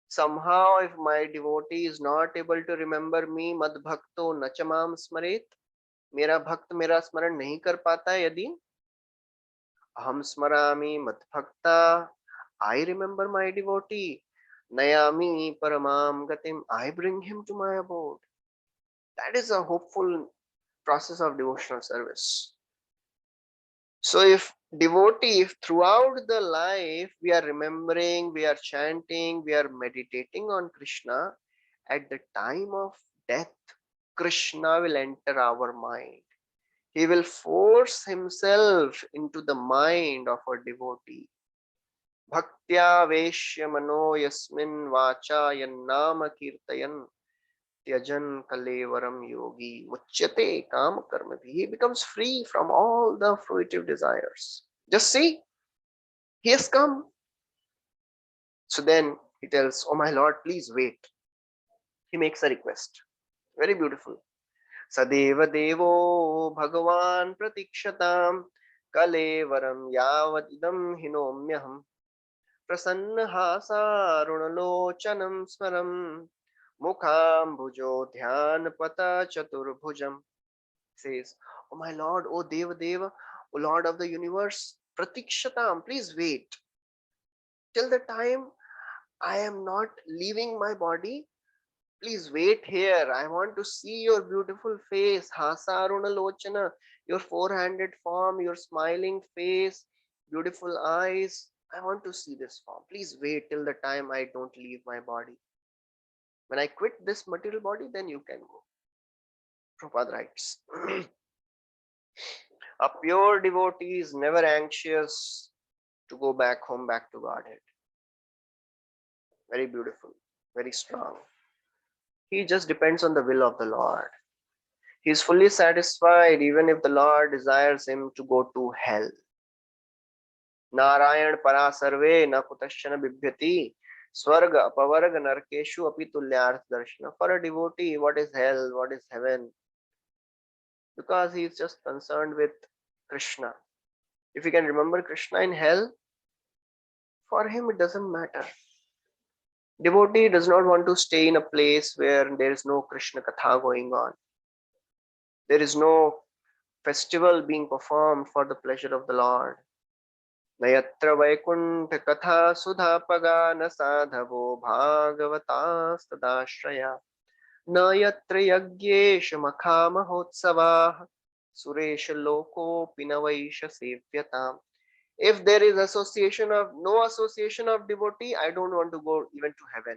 Somehow, if my devotee is not able to remember me, madbhakto nachamam smaret, मेरा भक्त मेरा स्मरण नहीं कर पाता है यदि aham smarami madbhakta, I remember my devotee, Nayami paramam gatim. I bring him to my abode. That is a hopeful process of devotional service. So if devotee, if throughout the life we are remembering, we are chanting, we are meditating on Krishna, at the time of death, Krishna will enter our mind. He will force himself into the mind of a devotee. Bhaktya Veshya Mano Yasmin Vacha Yannama Kirtayan Tyajan Kalevaram Yogi Muchyate Kam Karma. He becomes free from all the fruitive desires. Just see, he has come. So then he tells, oh my Lord, please wait. He makes a request. Very beautiful. Sadeva Devo Bhagavan Pratikshatam Kalevaram Yavadidam Hinomyaham Prasannahasa Smaram Mukham Dhyan Pata Chaturbhujam. Says, oh my Lord, oh Deva Deva, oh Lord of the universe, Pratikshatam, please wait till the time I am not leaving my body. Please wait here. I want to see your beautiful face. Hasaruna Lochana, your four-handed form, your smiling face, beautiful eyes. I want to see this form. Please wait till the time I don't leave my body. When I quit this material body, then you can go. Prabhupada writes, a pure devotee is never anxious to go back home, back to Godhead. Very beautiful, very strong. He just depends on the will of the Lord. He is fully satisfied even if the Lord desires him to go to hell. Narayan para sarve na kutashana bibhyati swarga apavarga narkeshu api tulyarth darshana. For a devotee, what is hell, what is heaven? Because he is just concerned with Krishna. If he can remember Krishna in hell, for him it doesn't matter. Devotee does not want to stay in a place where there is no Krishna Katha going on. There is no festival being performed for the pleasure of the Lord. Nayatra Vaikuntha Katha Sudha Pagana Sadhavo Bhagavata Nayatra Yagyesha Makha Mahotsava Suresha Loko Pinavaisha Sevyatam. If there is association of no association of devotee, I don't want to go even to heaven.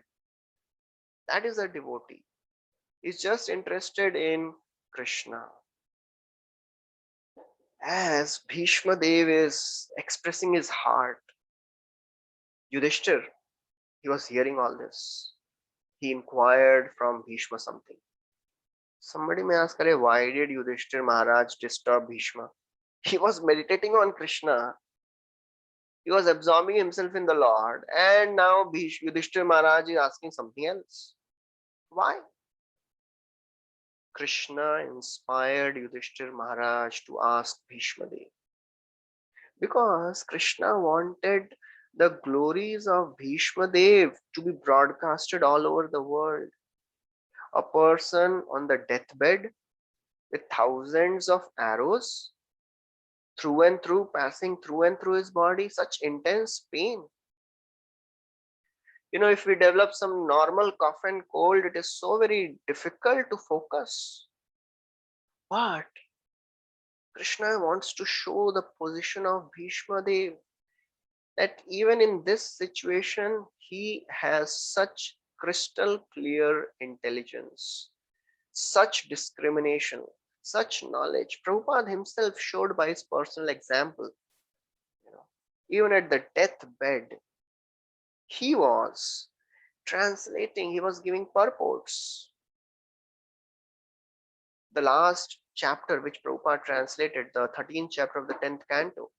That is a devotee. He's just interested in Krishna. As Bhishma Dev is expressing his heart, Yudhishthir, he was hearing all this. He inquired from Bhishma something. Somebody may ask, why did Yudhishthir Maharaj disturb Bhishma? He was meditating on Krishna. He was absorbing himself in the Lord. And now Yudhishthir Maharaj is asking something else. Why? Krishna inspired Yudhishthir Maharaj to ask Bhishma Dev. Because Krishna wanted the glories of Bhishma Dev to be broadcasted all over the world. A person on the deathbed with thousands of arrows through and through, passing through and through his body, such intense pain. If we develop some normal cough and cold, it is so very difficult to focus. But Krishna wants to show the position of Bhishma Dev, that even in this situation, he has such crystal clear intelligence, such discrimination, such knowledge. Prabhupada himself showed by his personal example. Even at the deathbed, he was translating, he was giving purports. The last chapter which Prabhupada translated, the 13th chapter of the 10th canto,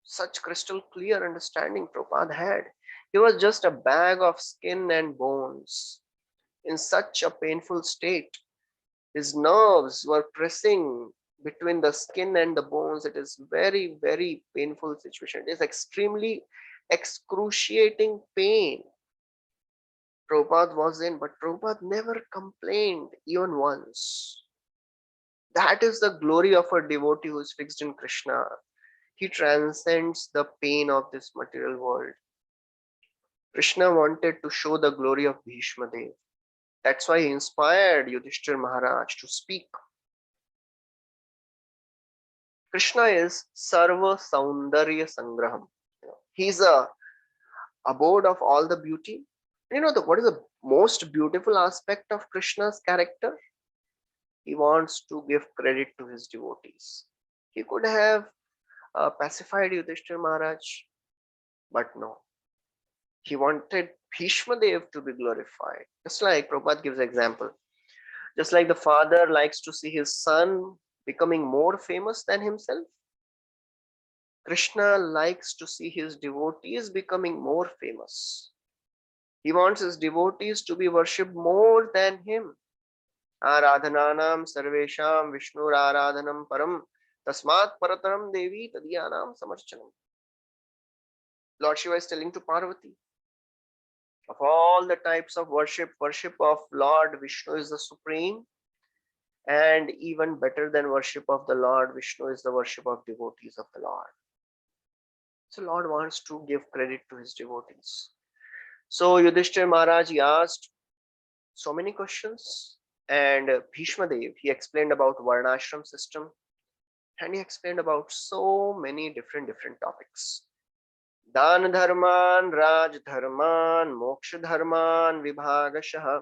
such crystal clear understanding Prabhupada had. He was just a bag of skin and bones in such a painful state. His nerves were pressing between the skin and the bones. It is very, very painful situation. It is extremely excruciating pain Prabhupada was in, but Prabhupada never complained even once. That is the glory of a devotee who is fixed in Krishna. He transcends the pain of this material world. Krishna wanted to show the glory of Bhishma Dev. That's why he inspired Yudhishthir Maharaj to speak. Krishna is Sarva Saundarya Sangraham. He's a abode of all the beauty. What is the most beautiful aspect of Krishna's character? He wants to give credit to his devotees. He could have pacified Yudhishthir Maharaj, but no. He wanted Bhishma Dev to be glorified. Just like Prabhupada gives example. Just like the father likes to see his son becoming more famous than himself, Krishna likes to see his devotees becoming more famous. He wants his devotees to be worshipped more than him. Aradhananam sarvesham Vishnur aradhanam param tasmat parataram devi tadyanam samarchanam. Lord Shiva is telling to Parvati, of all the types of worship of Lord Vishnu is the supreme, and even better than worship of the Lord Vishnu is the worship of devotees of the Lord. So Lord wants to give credit to his devotees. So Yudhishthir Maharaj, he asked so many questions, and Bhishma Dev, he explained about Varnashram system, and he explained about so many different topics. Dan dharman, Raj dharman, Moksha dharman, Vibhagashah,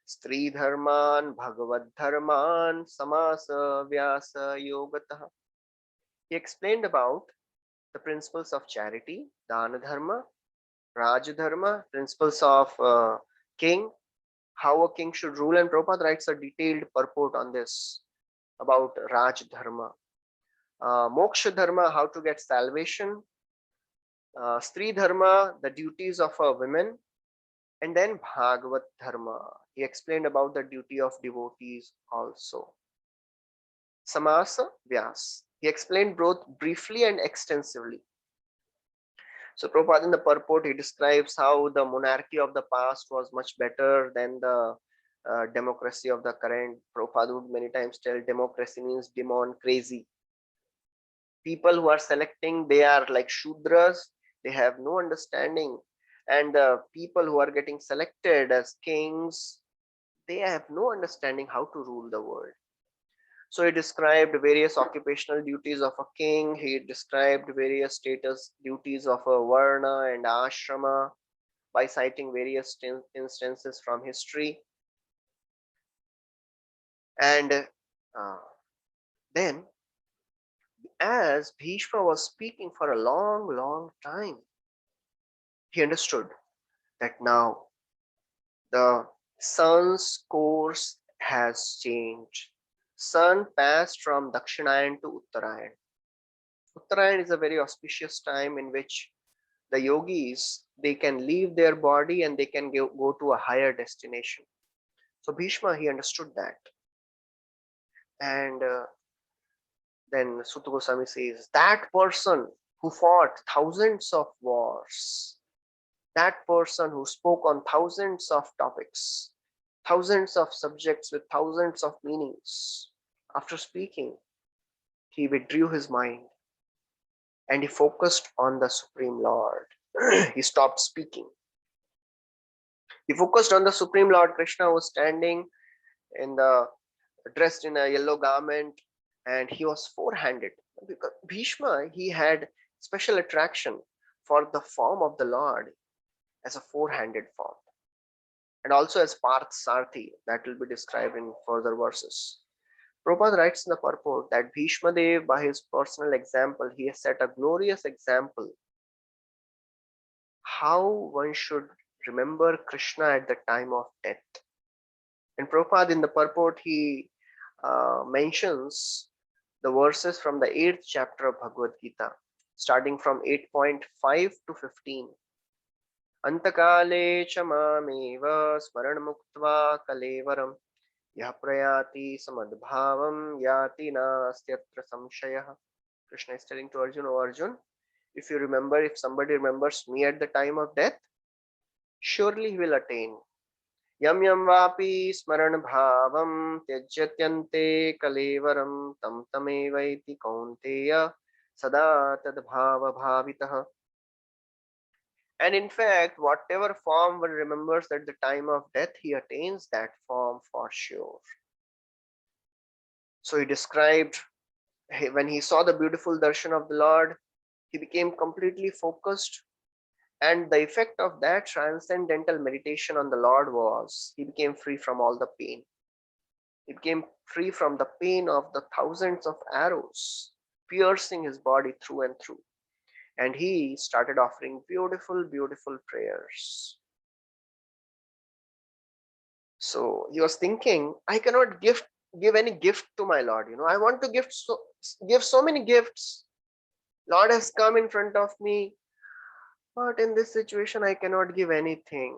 Stri dharman, Bhagavad dharman, Samasa, Vyasa, Yogatah. He explained about the principles of charity, Dana dharma, Raj dharma, principles of king, how a king should rule, and Prabhupada writes a detailed purport on this about Raj dharma. Moksha dharma, how to get salvation. Stri dharma, the duties of a woman. And then Bhagavat dharma, he explained about the duty of devotees also. Samasa, Vyas, he explained both briefly and extensively. So Prabhupada in the purport, he describes how the monarchy of the past was much better than the democracy of the current. Prabhupada would many times tell democracy means demon, crazy. People who are selecting, they are like Shudras, they have no understanding. And the people who are getting selected as kings, they have no understanding how to rule the world. So he described various occupational duties of a king. He described various status duties of a varna and ashrama by citing various instances from history. And then, as Bhishma was speaking for a long time, he understood that now the sun's course has changed. Sun passed from Dakshinayan to Uttarayan. Uttarayan is a very auspicious time in which the yogis, they can leave their body and they can go to a higher destination. So Bhishma, he understood that. And then Sutta Goswami says, that person who fought thousands of wars, that person who spoke on thousands of topics, thousands of subjects with thousands of meanings, after speaking, he withdrew his mind and he focused on the Supreme Lord. He stopped speaking. He focused on the Supreme Lord. Krishna was standing dressed in a yellow garment, and he was four-handed. Because Bhishma, he had special attraction for the form of the Lord as a four-handed form, and also as Parth Sarthi, that will be described in further verses. Prabhupada writes in the purport that Bhishma Dev, by his personal example, he has set a glorious example how one should remember Krishna at the time of death. And Prabhupada in the purport, he mentions the verses from the 8th chapter of Bhagavad Gita, starting from 8.5 to 15. Antakale cha mameva smaran muktva kalevaram yah prayati samadbhavam yati nastyatra samshayah. Krishna is telling to Arjuna, "Oh Arjun, if somebody remembers me at the time of death, surely he will attain. Yam yam vapi smaran bhavam tyajyatyante kalevaram tam tamevaiti kaunteya sada tad bhava bhavitah." And in fact, whatever form one remembers at the time of death, he attains that form for sure. So he described, when he saw the beautiful darshan of the Lord, he became completely focused. And the effect of that transcendental meditation on the Lord was he became free from all the pain. He became free from the pain of the thousands of arrows piercing his body through and through. And he started offering beautiful, beautiful prayers. So he was thinking, I cannot give any gift to my Lord. I want to give so many gifts. Lord has come in front of me, but in this situation I cannot give anything.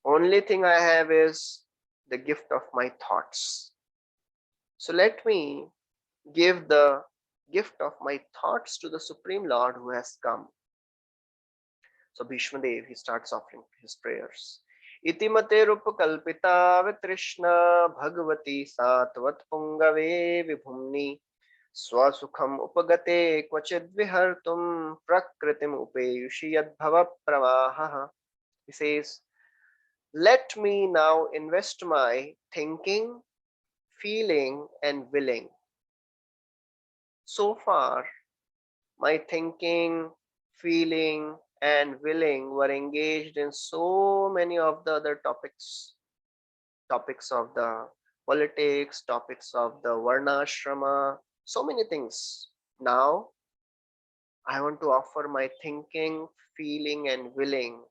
Only thing I have is the gift of my thoughts. So let me give the gift of my thoughts to the Supreme Lord who has come. So Bhishma Dev, he starts offering his prayers. Itimate rupakalpita vitrishna bhagavati satvat pungave vibhumni swasukham upagate kvachid vihartum prakritim upeyushi yadbhava pravaha. He says, let me now invest my thinking, feeling and willing. So far, my thinking, feeling and willing were engaged in so many of the other topics of the politics, topics of the varnashrama, so many things. Now I want to offer my thinking, feeling and willing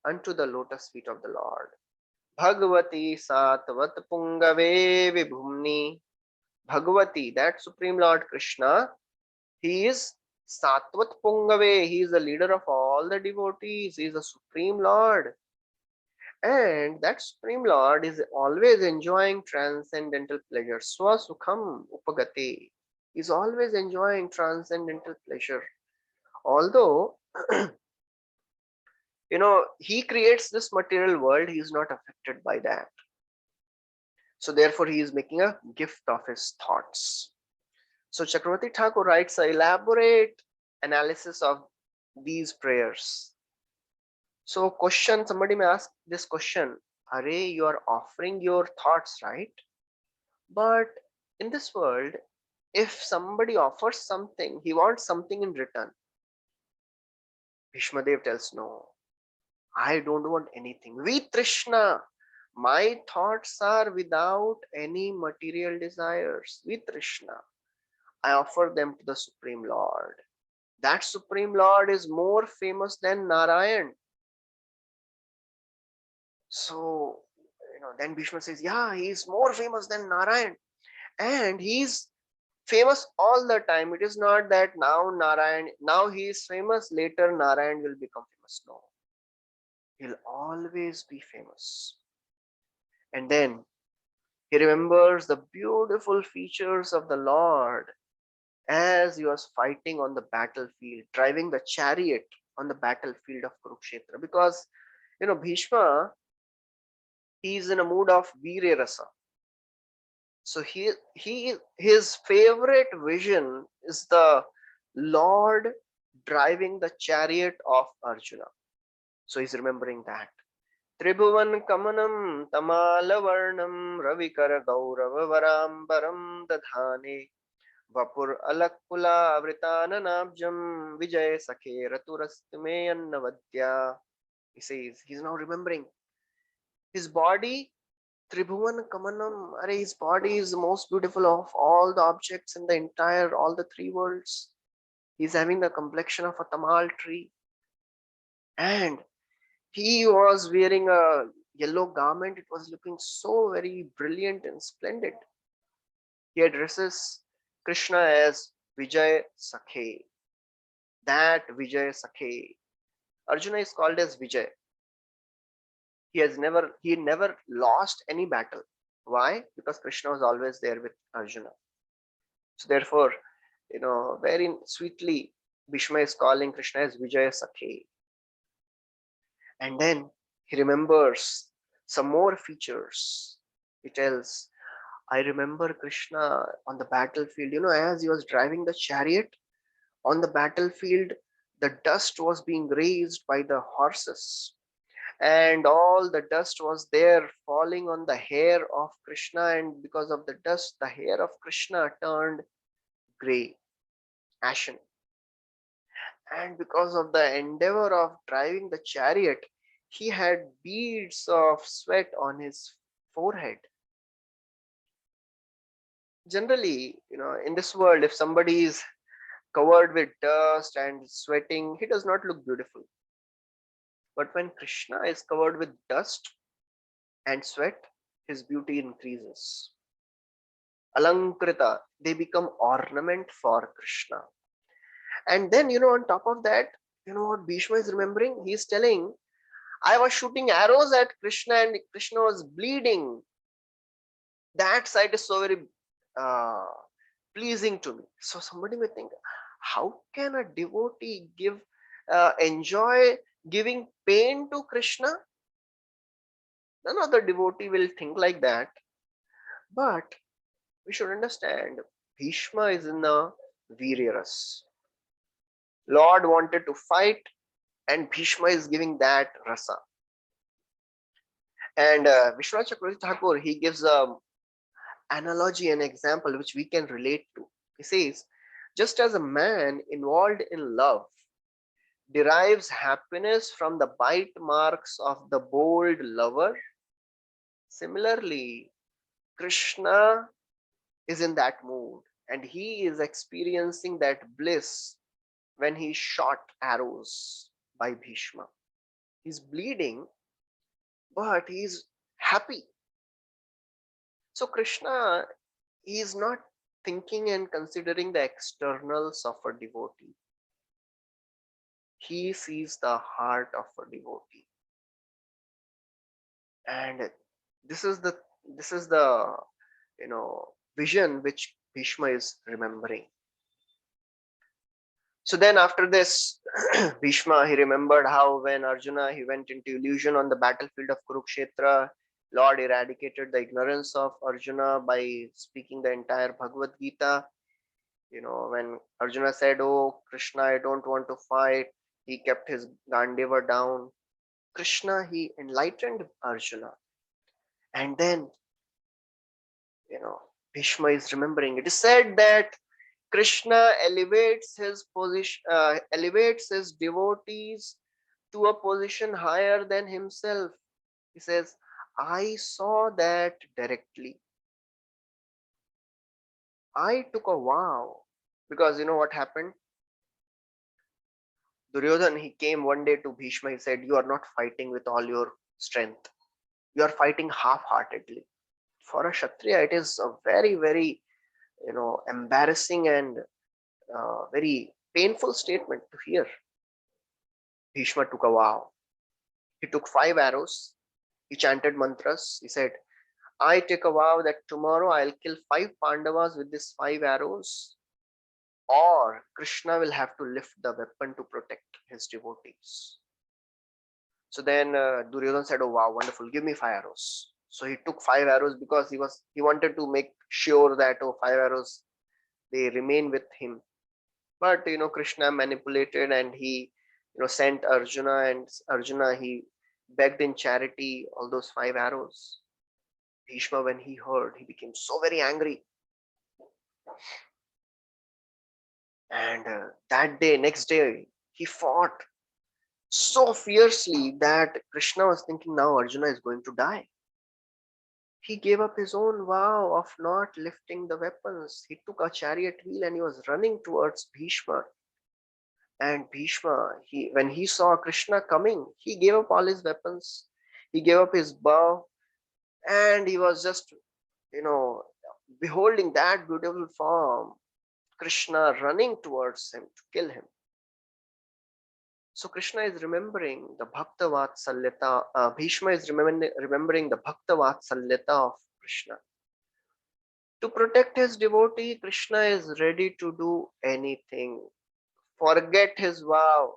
unto the lotus feet of the Lord. Bhagavati satvat pungave vibhumni. Bhagavati, that Supreme Lord Krishna, he is Satvat Pungave. He is the leader of all the devotees. He is the Supreme Lord. And that Supreme Lord is always enjoying transcendental pleasure. Swasukham upagate. He is always enjoying transcendental pleasure. Although, he creates this material world, he is not affected by that. So therefore, he is making a gift of his thoughts. So Chakravarti Thakur writes an elaborate analysis of these prayers. So somebody may ask this question, Are you are offering your thoughts, right? But in this world, if somebody offers something, he wants something in return. Bhishma Dev tells, no, I don't want anything. Vitrishna, my thoughts are without any material desires. Vitrishna, I offer them to the Supreme Lord. That Supreme Lord is more famous than Narayan. So, then Bhishma says, yeah, he is more famous than Narayan. And he's famous all the time. It is not that now he is famous, later Narayan will become famous. No. He'll always be famous. And then he remembers the beautiful features of the Lord as he was fighting on the battlefield, driving the chariot on the battlefield of Kurukshetra. Because, Bhishma, he is in a mood of Virya Rasa. So his favorite vision is the Lord driving the chariot of Arjuna. So he's remembering that. Tribhuvan kamanam tamalavarnam ravikara gaurava varambaram dadhane vapur alakpula avritananabjam vijay sakhe raturastme annavadya. He says, he's now remembering his body. Tribhuvan Kamanam, his body is the most beautiful of all the objects in all the three worlds. He's having the complexion of a tamal tree. And he was wearing a yellow garment. It was looking so very brilliant and splendid. He addresses Krishna as Vijay Sakhe. That Vijay Sakhe. Arjuna is called as Vijay. He never lost any battle. Why? Because Krishna was always there with Arjuna. So therefore, very sweetly, Bhishma is calling Krishna as Vijaya Sakhe. And then he remembers some more features. He tells, I remember Krishna on the battlefield, as he was driving the chariot on the battlefield, the dust was being raised by the horses, and all the dust was there falling on the hair of Krishna, and because of the dust, the hair of Krishna turned gray, ashen. And because of the endeavor of driving the chariot, he had beads of sweat on his forehead. Generally, in this world, if somebody is covered with dust and sweating, he does not look beautiful. But when Krishna is covered with dust and sweat, his beauty increases. Alankrita, they become ornament for Krishna. And then, on top of that, what Bhishma is remembering? He's telling, I was shooting arrows at Krishna and Krishna was bleeding. That sight is so very uh, pleasing to me. So somebody may think, how can a devotee enjoy giving pain to Krishna? None other devotee will think like that. But we should understand, Bhishma is in the Viryaras. Lord wanted to fight, and Bhishma is giving that rasa. And Vishwanath Chakravarti Thakur, he gives a analogy and example which we can relate to. He says, just as a man involved in love derives happiness from the bite marks of the bold lover, similarly, Krishna is in that mood and he is experiencing that bliss when he shot arrows by Bhishma. He's bleeding, but he's happy. So Krishna is not thinking and considering the externals of a devotee. He sees the heart of a devotee. And this is the vision which Bhishma is remembering. So then after this, Bhishma, he remembered how when Arjuna, he went into illusion on the battlefield of Kurukshetra, Lord eradicated the ignorance of Arjuna by speaking the entire Bhagavad Gita. When Arjuna said, oh, Krishna, I don't want to fight, he kept his Gandiva down. Krishna, he enlightened Arjuna. And then, Bhishma is remembering. It is said that Krishna elevates his position, elevates his devotees to a position higher than himself. He says, I saw that directly. I took a vow because what happened? Duryodhan, he came one day to Bhishma. He said, you are not fighting with all your strength. You are fighting half-heartedly. For a Kshatriya, it is a very, very, embarrassing and very painful statement to hear. Bhishma took a vow. He took 5 arrows. He chanted mantras. He said, I take a vow that tomorrow I'll kill 5 Pandavas with these 5 arrows, or Krishna will have to lift the weapon to protect his devotees. So then Duryodhan said, oh wow, wonderful, give me 5 arrows. So he took 5 arrows because he wanted to make sure that 5 arrows, they remain with him. But Krishna manipulated and he sent Arjuna, and Arjuna, he begged in charity all those 5 arrows. Bhishma, when he heard, he became so very angry. And that day, next day, he fought so fiercely that Krishna was thinking now Arjuna is going to die. He gave up his own vow of not lifting the weapons. He took a chariot wheel and he was running towards Bhishma. And Bhishma, when he saw Krishna coming, he gave up all his weapons. He gave up his bow, and he was just, beholding that beautiful form, Krishna running towards him to kill him. So Krishna is remembering the Bhakta Vatsalyata. Bhishma is remembering the Bhakta Vatsalyata of Krishna. To protect his devotee, Krishna is ready to do anything. Forget his vow.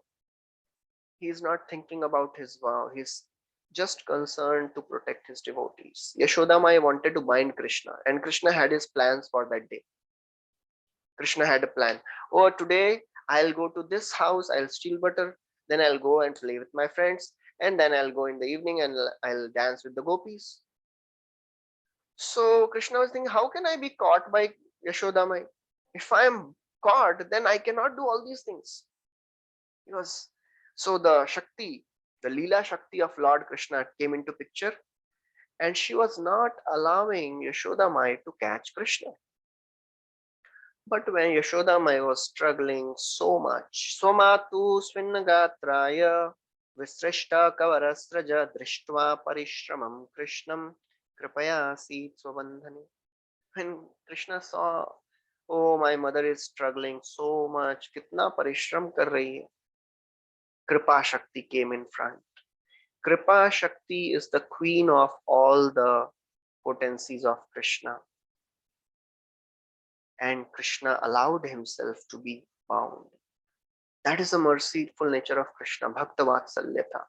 He is not thinking about his vow. He's just concerned to protect his devotees. Yashoda Mai wanted to bind Krishna, and Krishna had his plans for that day. Krishna had a plan. Oh, today I'll go to this house, I'll steal butter, then I'll go and play with my friends, and then I'll go in the evening and I'll dance with the gopis. So Krishna was thinking, how can I be caught by Yashodamai? If I am caught, then I cannot do all these things. Because so the Shakti, the Leela Shakti of Lord Krishna came into picture, and she was not allowing Yashodamai to catch Krishna. But when Yashodamai was struggling so much, Somatu Svinnagatraya Visrishta Kavarasraja Drishtva Parishramam Krishnam Kripaya Seet Swabandhani. When Krishna saw, oh, my mother is struggling so much, kitna parishram kar rahi hai, Kripa Shakti came in front. Kripa Shakti is the queen of all the potencies of Krishna. And Krishna allowed himself to be bound. That is the merciful nature of Krishna, Bhakta Vatsalyata.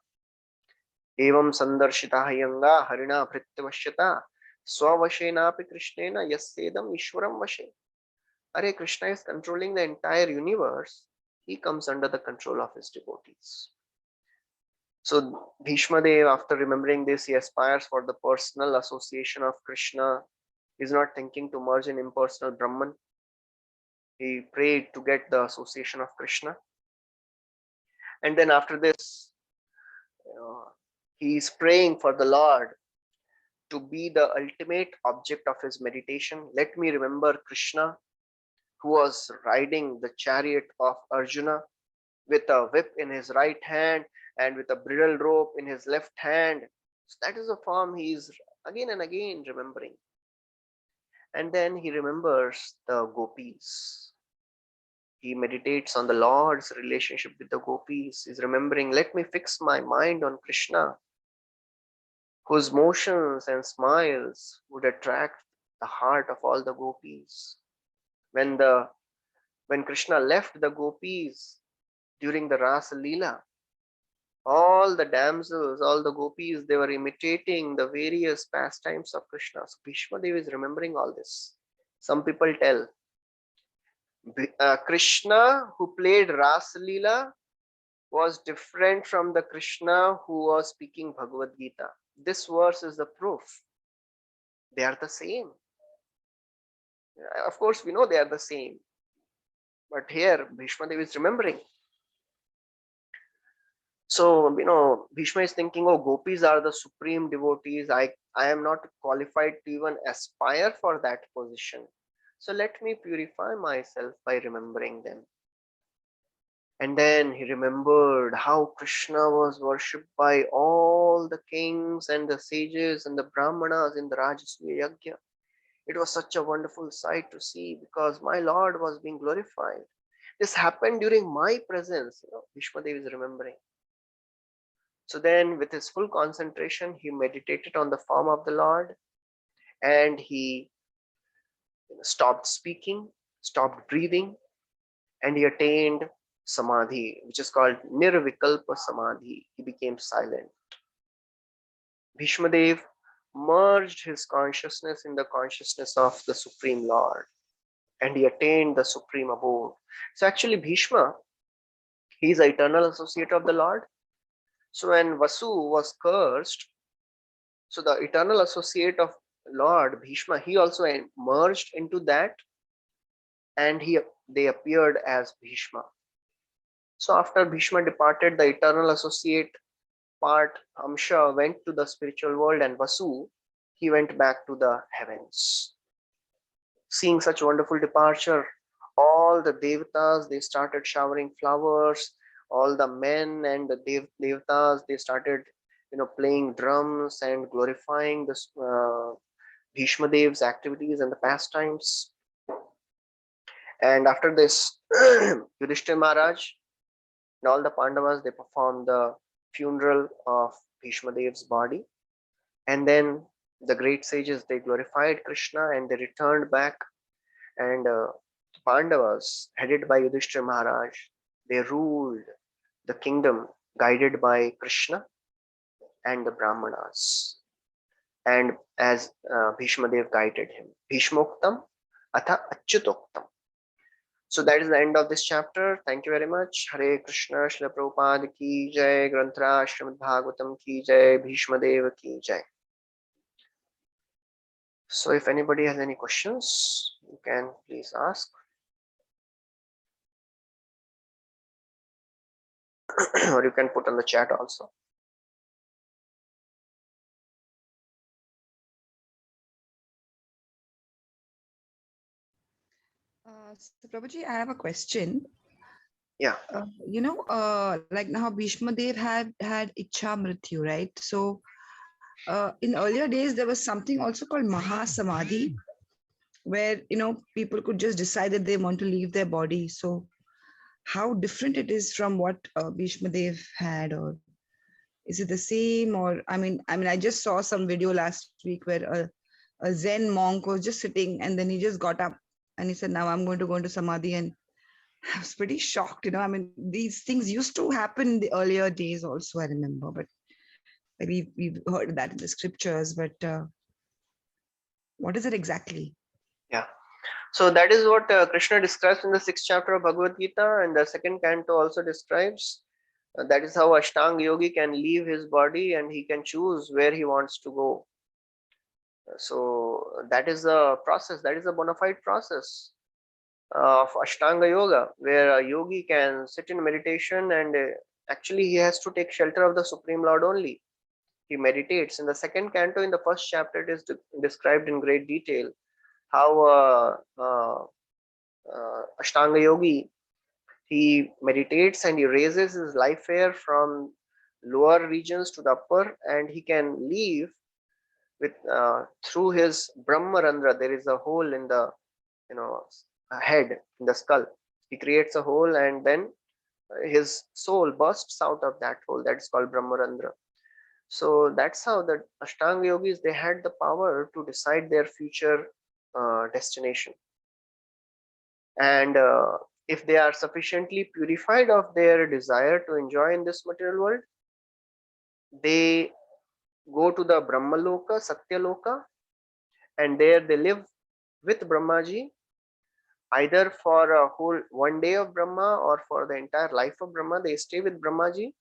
Evam sandarshita hayanga harina vrityavashyata swavashenapi krishnena yasedam ishwaram vashe. Are Krishna is controlling the entire universe. He comes under the control of his devotees. So Bhishma Dev, after remembering this, he aspires for the personal association of Krishna. He is not thinking to merge in impersonal Brahman. He prayed to get the association of Krishna. And then after this, he is praying for the Lord to be the ultimate object of his meditation. Let me remember Krishna, who was riding the chariot of Arjuna with a whip in his right hand and with a bridle rope in his left hand. So that is the form he is again and again remembering. And then he remembers the gopis. He meditates on the Lord's relationship with the gopis. He's remembering, let me fix my mind on Krishna, whose motions and smiles would attract the heart of all the gopis. When Krishna left the gopis during the Rasa Leela, all the damsels, all the gopis, they were imitating the various pastimes of Krishna. So Bhishma Dev is remembering all this. Some people tell Krishna who played Rasa Leela was different from the Krishna who was speaking Bhagavad Gita. This verse is the proof. They are the same. Of course, we know they are the same. But here, Bhishma Dev is remembering. So, Bhishma is thinking, oh, gopis are the supreme devotees. I am not qualified to even aspire for that position. So let me purify myself by remembering them. And then he remembered how Krishna was worshipped by all the kings and the sages and the brahmanas in the Rajasuya Yajna. It was such a wonderful sight to see because my Lord was being glorified. This happened during my presence. Bhishma Dev is remembering. So then with his full concentration, he meditated on the form of the Lord and he stopped speaking, stopped breathing, and he attained Samadhi, which is called Nirvikalpa Samadhi. He became silent. Bhishma Dev merged his consciousness in the consciousness of the Supreme Lord and he attained the Supreme Abode. So actually Bhishma, he is the eternal associate of the Lord. So when Vasu was cursed, so the eternal associate of Lord Bhishma, he also merged into that and they appeared as Bhishma. So after Bhishma departed, the eternal associate part, Amsha, went to the spiritual world and Vasu, he went back to the heavens. Seeing such wonderful departure, all the devatas, they started showering flowers. All the men and the devatas, they started, playing drums and glorifying this Bhishma Dev's activities and the pastimes. And after this, Yudhishthira Maharaj and all the Pandavas, they performed the funeral of Bhishma Dev's body. And then the great sages, they glorified Krishna and they returned back. And Pandavas, headed by Yudhishthira Maharaj, they ruled the kingdom guided by Krishna and the Brahmanas. And as Bhishma Dev guided him, Bhishmoktam atha achyutoktam. So that is the end of this chapter. Thank you very much. Hare Krishna, Srila Prabhupada ki jai, Granthra Srimad Bhagavatam ki jai, Bhishma Deva ki jai. So if anybody has any questions, you can please ask. Or you can put on the chat also. So Prabhuji, I have a question. Yeah. Like now Bhishma Dev had Ichha Mrityu, right? So in earlier days, there was something also called Mahasamadhi, where people could just decide that they want to leave their body. So how different it is from what Bhishma Dev had, or is it the same? Or I just saw some video last week where a Zen monk was just sitting and then he just got up and he said, "Now I'm going to go into Samadhi." And I was pretty shocked. These things used to happen in the earlier days also, I remember, but we've heard that in the scriptures. But what is it exactly? Yeah. So that is what Krishna describes in the 6th chapter of Bhagavad Gita, and the 2nd canto also describes. That is how Ashtanga Yogi can leave his body and he can choose where he wants to go. So that is the process, that is a bona fide process of Ashtanga Yoga, where a yogi can sit in meditation and actually he has to take shelter of the Supreme Lord only. He meditates. In the 2nd canto, in the 1st chapter, it is described in great detail how Ashtanga Yogi, he meditates and he raises his life air from lower regions to the upper, and he can leave with through his Brahmarandra. There is a hole in the head, in the skull. He creates a hole and then his soul bursts out of that hole. That's called Brahmarandra. So that's how the Ashtanga yogis, they had the power to decide their future destination. And if they are sufficiently purified of their desire to enjoy in this material world, they go to the Brahmaloka, Satyaloka, and there they live with Brahmaji, either for a whole one day of Brahma or for the entire life of Brahma. They stay with Brahmaji,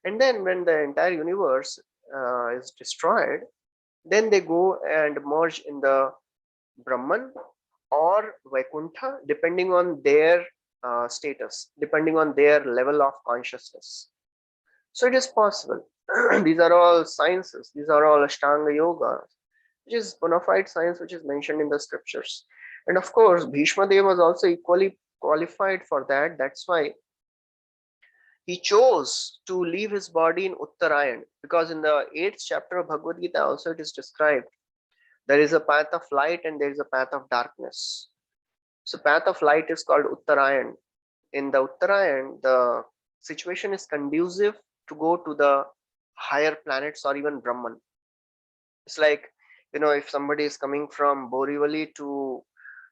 and then when the entire universe is destroyed, then they go and merge in the Brahman or Vaikuntha, depending on their status, depending on their level of consciousness. So it is possible. These are all sciences. These are all Ashtanga Yoga, which is bona fide science, which is mentioned in the scriptures. And of course, Bhishma Dev was also equally qualified for that. That's why he chose to leave his body in Uttarayan, because in the 8th chapter of Bhagavad Gita also it is described there is a path of light and there is a path of darkness. So path of light is called Uttarayan. In the Uttarayan, the situation is conducive to go to the higher planets or even Brahman. It's like, if somebody is coming from Borivali to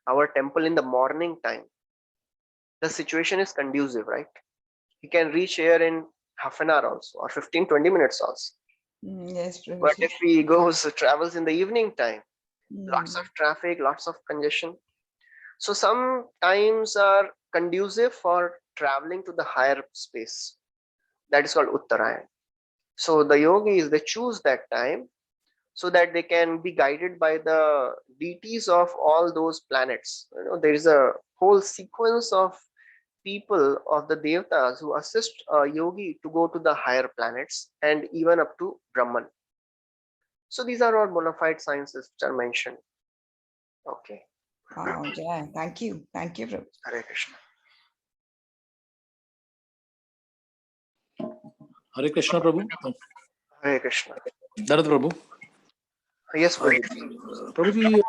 our temple in the morning time, the situation is conducive, right? He can reach here in half an hour also, or 15-20 minutes also. Yes, But Prabhuji. if he travels in the evening time, lots Mm. of traffic, lots of congestion. So some times are conducive for traveling to the higher space. That is called Uttarayan. So the yogis, they choose that time so that they can be guided by the deities of all those planets. There is a whole sequence of people of the devatas who assist a yogi to go to the higher planets and even up to Brahman. So these are all bona fide sciences which are mentioned. Okay. Wow, yeah. Thank you. Thank you, Prabhuji. Hare Krishna. Hare Krishna, Prabhu. Hare Krishna. Narad Prabhu. Yes, Guruji. Prabhuji,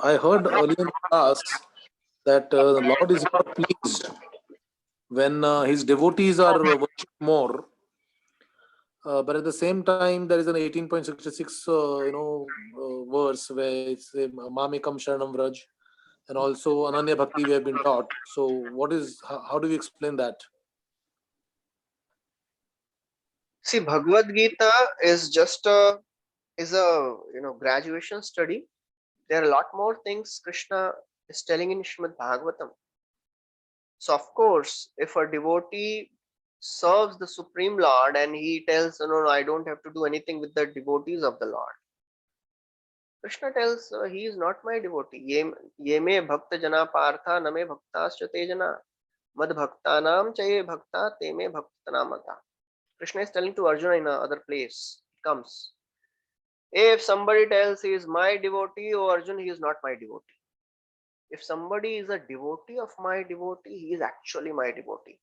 I heard earlier in the class that the Lord is not pleased when his devotees are worshipped more. But at the same time, there is an 18.66, verse where it's Mamekam Sharanam Vraj, and also Ananya Bhakti we have been taught. So, how do we explain that? See, Bhagavad Gita is just a graduation study. There are a lot more things Krishna is telling in Srimad Bhagavatam. So of course, if a devotee serves the Supreme Lord and he tells, no, I don't have to do anything with the devotees of the Lord. Krishna tells, he is not my devotee. Ye me bhakta jana partha name bhaktascha te jana mad bhaktanam chaye bhakta te me bhaktanamata. Krishna is telling to Arjuna in another place. It comes. If somebody tells he is my devotee, oh Arjun, he is not my devotee. If somebody is a devotee of my devotee, he is actually my devotee.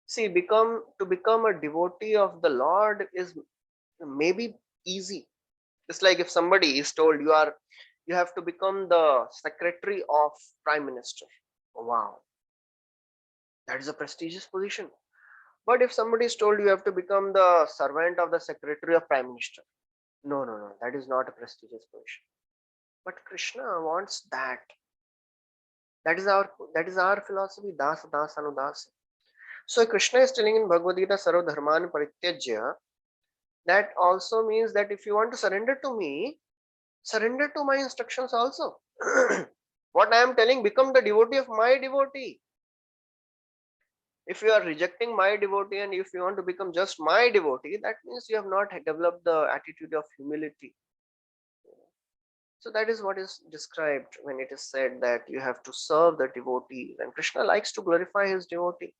See, to become a devotee of the Lord is maybe easy. It's like if somebody is told you have to become the secretary of Prime Minister. Wow, that is a prestigious position. But if somebody is told you have to become the servant of the secretary of Prime Minister, no, that is not a prestigious position. But Krishna wants that. That is our philosophy. Dasa dasa anudasa. So Krishna is telling in Bhagavad Gita, Sarva Dharman Parityajya. That also means that if you want to surrender to me, surrender to my instructions also. What I am telling, become the devotee of my devotee. If you are rejecting my devotee and if you want to become just my devotee, that means you have not developed the attitude of humility. So that is what is described when it is said that you have to serve the devotee, and Krishna likes to glorify his devotee.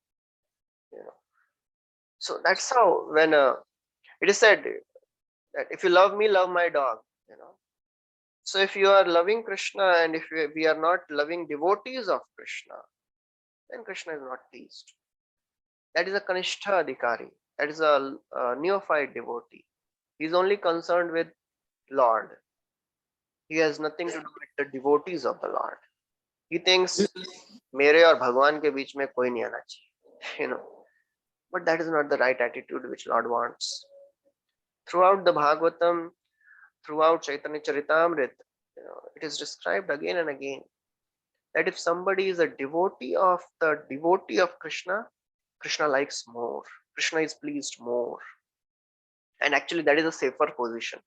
So that's how when it is said that if you love me, love my dog. So if you are loving Krishna and if we are not loving devotees of Krishna, then Krishna is not pleased. That is a Kanishta Adhikari. That is a neophyte devotee. He is only concerned with Lord. He has nothing to do with the devotees of the Lord. He thinks मेरे और भगवान के बीच में कोई नहीं आना चाहिए. But that is not the right attitude which Lord wants. Throughout the Bhagavatam, throughout Chaitanya Charitamrita, it is described again and again that if somebody is a devotee of Krishna, Krishna likes more. Krishna is pleased more. And actually that is a safer position.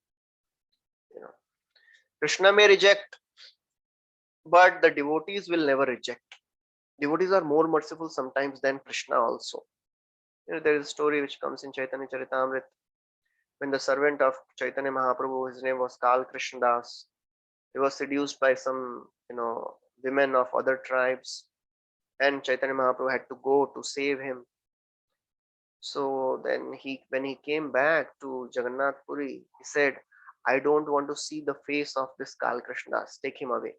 Krishna may reject, but the devotees will never reject. Devotees are more merciful sometimes than Krishna also. There is a story which comes in Chaitanya Charitamrita when the servant of Chaitanya Mahaprabhu, his name was Kal Krishnadas, he was seduced by some women of other tribes, and Chaitanya Mahaprabhu had to go to save him. So then when he came back to Jagannath Puri, he said, I don't want to see the face of this Kal Krishnadas, take him away.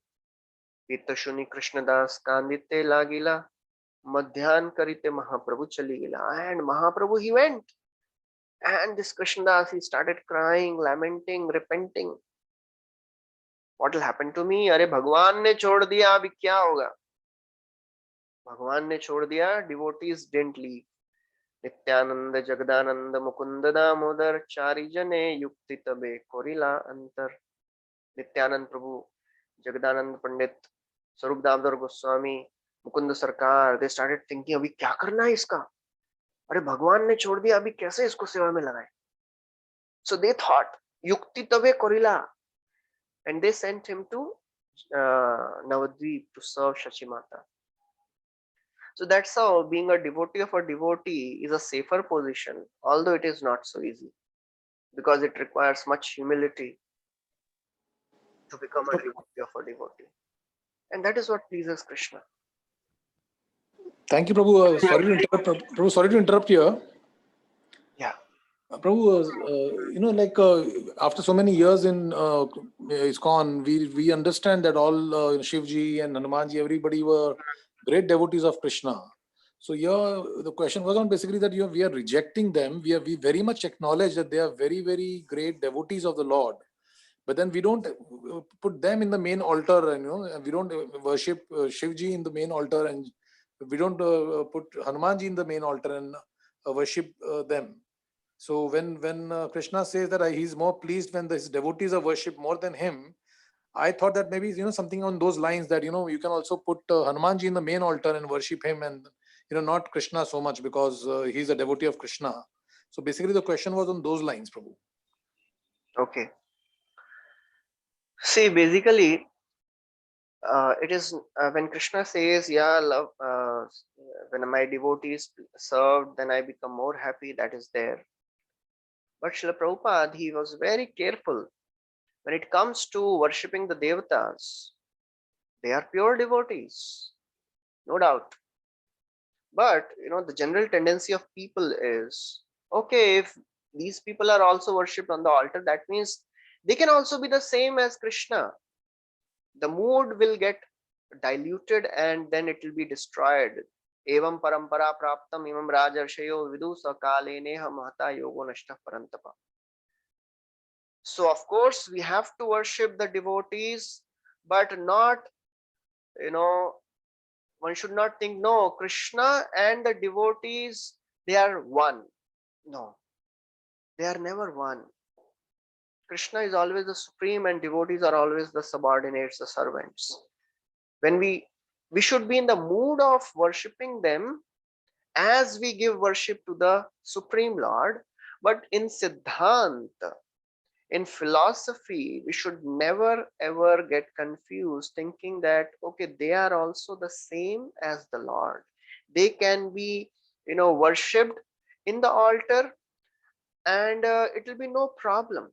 Pitashuni Krishnadas Kandite Lagila Madhyan Karite Mahaprabhu Chaligila. And Mahaprabhu, he went. And this Krishnadas, he started crying, lamenting, repenting. What will happen to me? अरे भगवान ने छोड़ दिया, अभी क्या होगा? भगवान ने छोड़ दिया, devotees didn't leave. Nityanand Jagdanand Mukund Damodar चारि जने युक्ति तबे कोरिला अंतर. नित्यानंद प्रभु, जगदानंद पंडित, स्वरूप दामोदर गोस्वामी, मुकुंद सरकार, they started thinking अभी क्या करना है इसका? अरे भगवान ने छोड़ दिया, अभी कैसे इसको सेवा में लगाए? So they thought युक्ति तबे कोरिला, and they sent him to Navadvip to serve Shachi Mata. So that's how being a devotee of a devotee is a safer position, although it is not so easy, because it requires much humility to become a devotee of a devotee. And that is what pleases Krishna. Thank you, Prabhu. Sorry to interrupt. Prabhu, sorry to interrupt here. Yeah. Prabhu, after so many years in ISKCON, we understand that all Shivji and Hanumanji, everybody were great devotees of Krishna. So here the question was on basically that we are rejecting them. We very much acknowledge that they are very, very great devotees of the Lord. But then we don't put them in the main altar, and we don't worship Shivji in the main altar, and we don't put Hanumanji in the main altar and worship them. So when Krishna says that he's more pleased when his devotees are worshipped more than him, I thought that maybe something on those lines that you can also put Hanumanji in the main altar and worship him, and not Krishna so much because he's a devotee of Krishna. So basically the question was on those lines, Prabhu. Okay. See, basically, it is when Krishna says, yeah, love, when my devotees served, then I become more happy, that is there. But Srila Prabhupada, he was very careful when it comes to worshipping the devatas. They are pure devotees, no doubt. But the general tendency of people is, okay, if these people are also worshipped on the altar, that means they can also be the same as Krishna. The mood will get diluted and then it will be destroyed. Evam parampara praptam imam rajarshayo vidu sakale neha mahata yogo nashta parantapa. So of course we have to worship the devotees, but not, one should not think, no, Krishna and the devotees, they are one. No, they are never one. Krishna is always the supreme and devotees are always the subordinates, the servants. When we should be in the mood of worshipping them as we give worship to the Supreme Lord. But in Siddhanta, in philosophy, we should never ever get confused thinking that, okay, they are also the same as the Lord. They can be, worshipped in the altar and it will be no problem.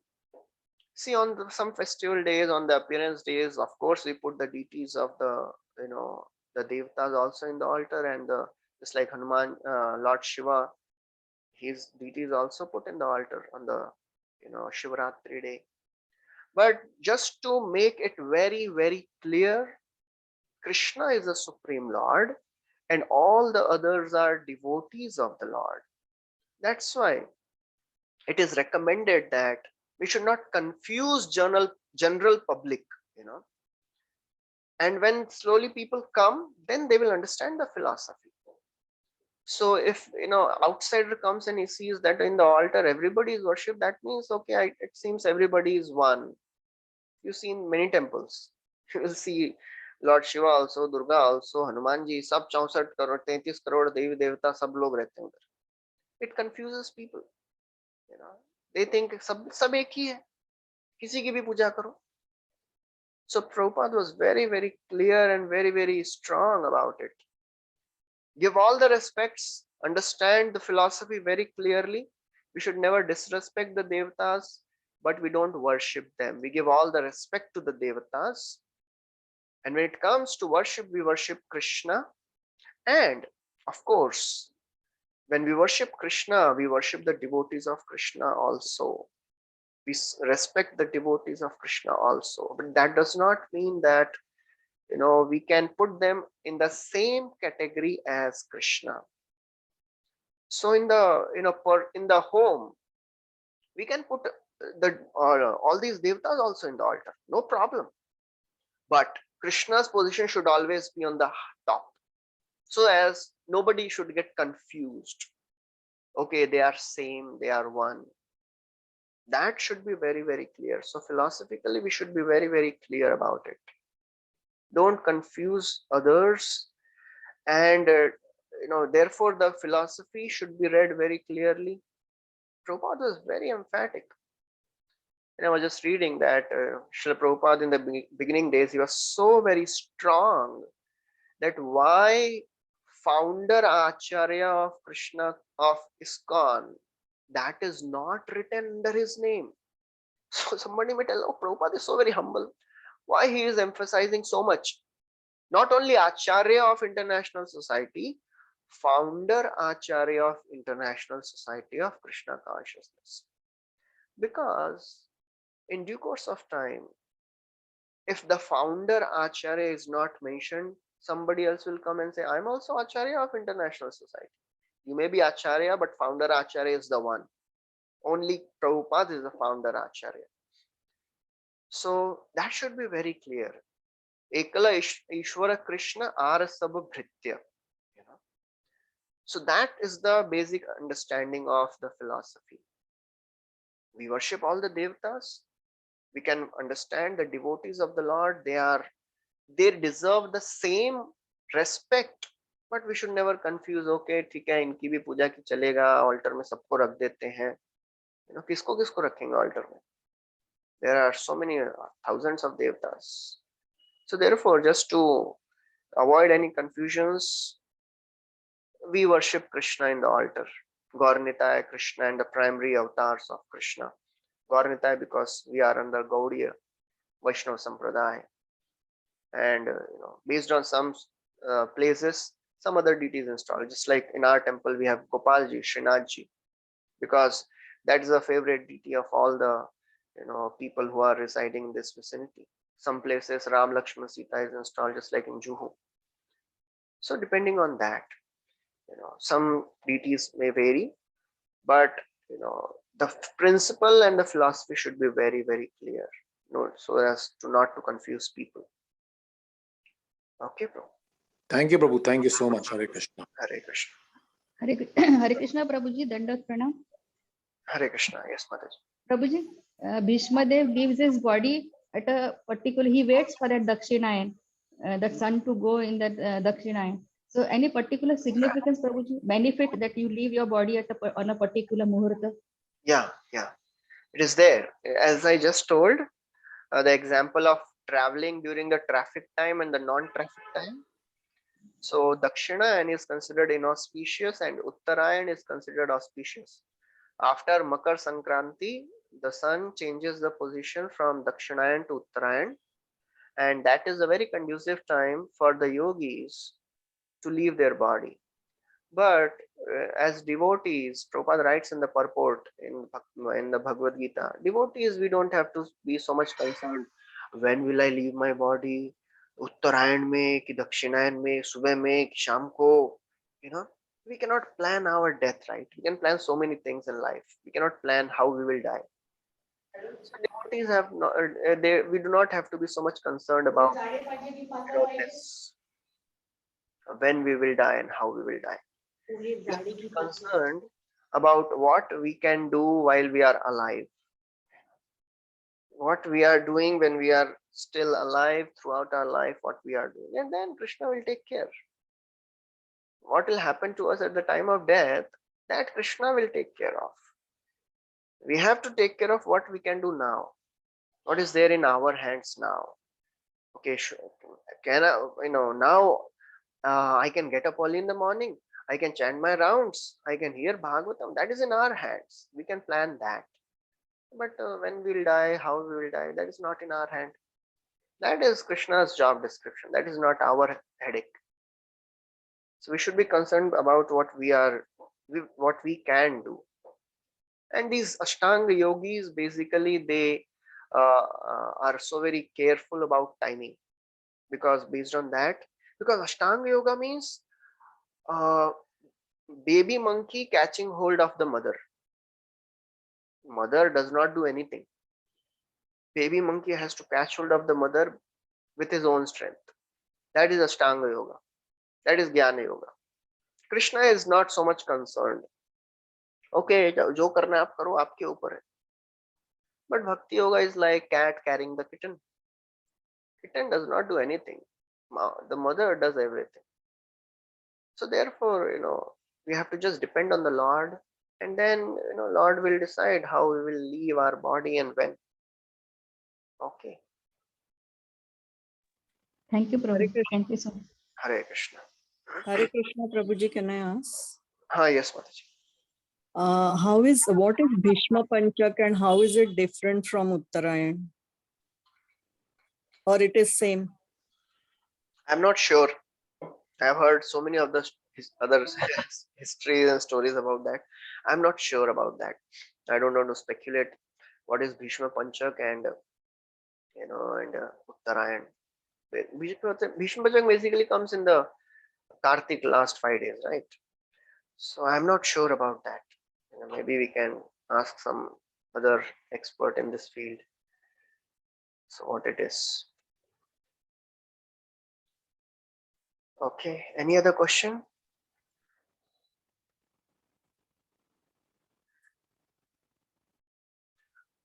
See, on some festival days, on the appearance days, of course, we put the deities of the devatas also in the altar, and just like Hanuman, Lord Shiva, his deities also put in the altar on the Shivaratri day. But just to make it very, very clear, Krishna is the Supreme Lord, and all the others are devotees of the Lord. That's why it is recommended that we should not confuse general public, you know. And when slowly people come, then they will understand the philosophy. So if outsider comes and he sees that in the altar everybody is worshipped, that means okay, it seems everybody is one. You see in many temples, you will see Lord Shiva also, Durga also, Hanuman ji, सब 64 करोड़ 33 करोड़ देवी देवता सब लोग रहते हैं उधर. It confuses people, you know. They think सब एक ही है, किसी की भी पूजा करो. So Prabhupada was very, very clear and very, very strong about it. Give all the respects, understand the philosophy very clearly. We should never disrespect the devatas, but we don't worship them. We give all the respect to the devatas. And when it comes to worship, we worship Krishna. And of course, when we worship Krishna, we worship the devotees of Krishna also. We respect the devotees of Krishna also. But that does not mean that we can put them in the same category as Krishna. So in the in the home, we can put all these devatas also in the altar, no problem. But Krishna's position should always be on the top, so as nobody should get confused. Okay, they are same, they are one. That should be very, very clear. So philosophically, we should be very, very clear about it. Don't confuse others, and therefore the philosophy should be read very clearly. Prabhupada was very emphatic. I was just reading that Srila Prabhupada in the beginning days, he was so very strong that why founder Acharya of Krishna of ISKCON, that is not written under his name. So somebody may tell, oh, Prabhupada is so very humble. Why he is emphasizing so much? Not only Acharya of International Society, founder Acharya of International Society of Krishna Consciousness. Because in due course of time, if the founder Acharya is not mentioned, somebody else will come and say, I'm also Acharya of International Society. You may be Acharya, but founder Acharya is the one. Only Prabhupada is the founder Acharya. So that should be very clear. Ekala Ishvara Krishna Ara Sab Bhritya. So that is the basic understanding of the philosophy. We worship all the devatas. We can understand the devotees of the Lord. They deserve the same respect, but we should never confuse. Okay, ठीक है, इनकी भी पूजा की चलेगा, altar में सबको रख देते हैं. किसको किसको रखेंगे altar में? There are so many thousands of devatas. So therefore, just to avoid any confusions, we worship Krishna in the altar. Gaur Krishna and the primary avatars of Krishna. Gaur because we are under Gaudiya Vaishnava Sampradaya, and based on some places, some other deities installed. Just like in our temple, we have Gopalji, Srinathji, because that is a favorite deity of all the people who are residing in this vicinity. Some places Ram Lakshmana Sita is installed, just like in Juhu. So depending on that, some deities may vary, but the principle and the philosophy should be very, very clear, so as to not to confuse people. Okay, bro. Thank you, Prabhu. Thank you so much. Hare Krishna. Hare Krishna. Hare Krishna, Prabhuji, Dandat Pranam. Hare Krishna. Yes, Mataji. Prabhuji, Bhishma Dev leaves his body at a particular, he waits for that Dakshinayan, that sun to go in that Dakshinayan. So any particular significance, Prabhuji, benefit that you leave your body at on a particular muhurta? Yeah, it is there. As I just told, the example of traveling during the traffic time and the non-traffic time. So Dakshinayan is considered inauspicious and Uttarayan is considered auspicious. After Makar Sankranti, the sun changes the position from Dakshinayan to Uttarayan, and that is a very conducive time for the yogis to leave their body. But as devotees, Prabhupada writes in the purport in the Bhagavad Gita, devotees, we don't have to be so much concerned, when will I leave my body, Uttarayan mein ki Dakshinayan mein, subah mein ki sham ko, we cannot plan our death, right? We can plan so many things in life. We cannot plan how we will die. So devotees have not, we do not have to be so much concerned about this, when we will die and how we will die. We have to be concerned about what we can do while we are alive. What we are doing when we are still alive throughout our life, what we are doing. And then Krishna will take care. What will happen to us at the time of death, that Krishna will take care of. We have to take care of what we can do now. What is there in our hands now? Okay, sure. Can I, now I can get up early in the morning. I can chant my rounds. I can hear Bhagavatam. That is in our hands. We can plan that. But when we'll die, how we will die, that is not in our hand. That is Krishna's job description. That is not our headache. So we should be concerned about what we can do. And these Ashtanga yogis, basically, they are so very careful about timing, because based on that, because Ashtanga yoga means baby monkey catching hold of the mother. Mother does not do anything. Baby monkey has to catch hold of the mother with his own strength. That is Ashtanga yoga. That is Jnana yoga. Krishna is not so much concerned. Okay, jo karna aap karo, aapke upar hai. But Bhakti yoga is like cat carrying the kitten. Kitten does not do anything. The mother does everything. So therefore, we have to just depend on the Lord, and then Lord will decide how we will leave our body and when. Okay. Thank you, Prabhu. Thank you so much. Hare Krishna. Hare Krishna, Prabhuji, can I ask? Yes, Mataji. What is Bhishma Panchak and how is it different from Uttarayan? Or it is same? I'm not sure. I've heard so many of the other histories and stories about that. I'm not sure about that. I don't want to speculate what is Bhishma Panchak and Uttarayan. Bhishma Panchak basically comes in the Kartik last 5 days, right? So I'm not sure about that. Maybe we can ask some other expert in this field. So what it is. Okay, any other question?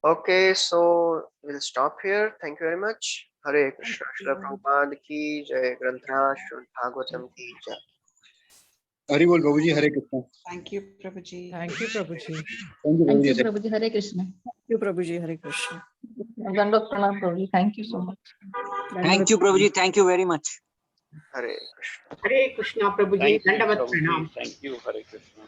Okay, so we'll stop here. Thank you very much. Hare Krishna. Srila Prabhupada ki jai. Granthra Srimad Bhagavatam ki jai. Hari Bol Prabhuji, Hare Krishna. Thank you, Prabhuji. Thank you, Prabhuji. Thank you, Thank you, Prabhuji. Prabhuji. Hare Krishna. Thank you, Prabhuji. Hare Krishna. Dandavat Pranam, Prabhuji. Thank you so much. Thank you, Prabhuji. Thank you very much. Hare Krishna. Hare Krishna, Prabhuji. Thank you, Dandavat Prabhuji. Pranam. Thank you, Hare Krishna.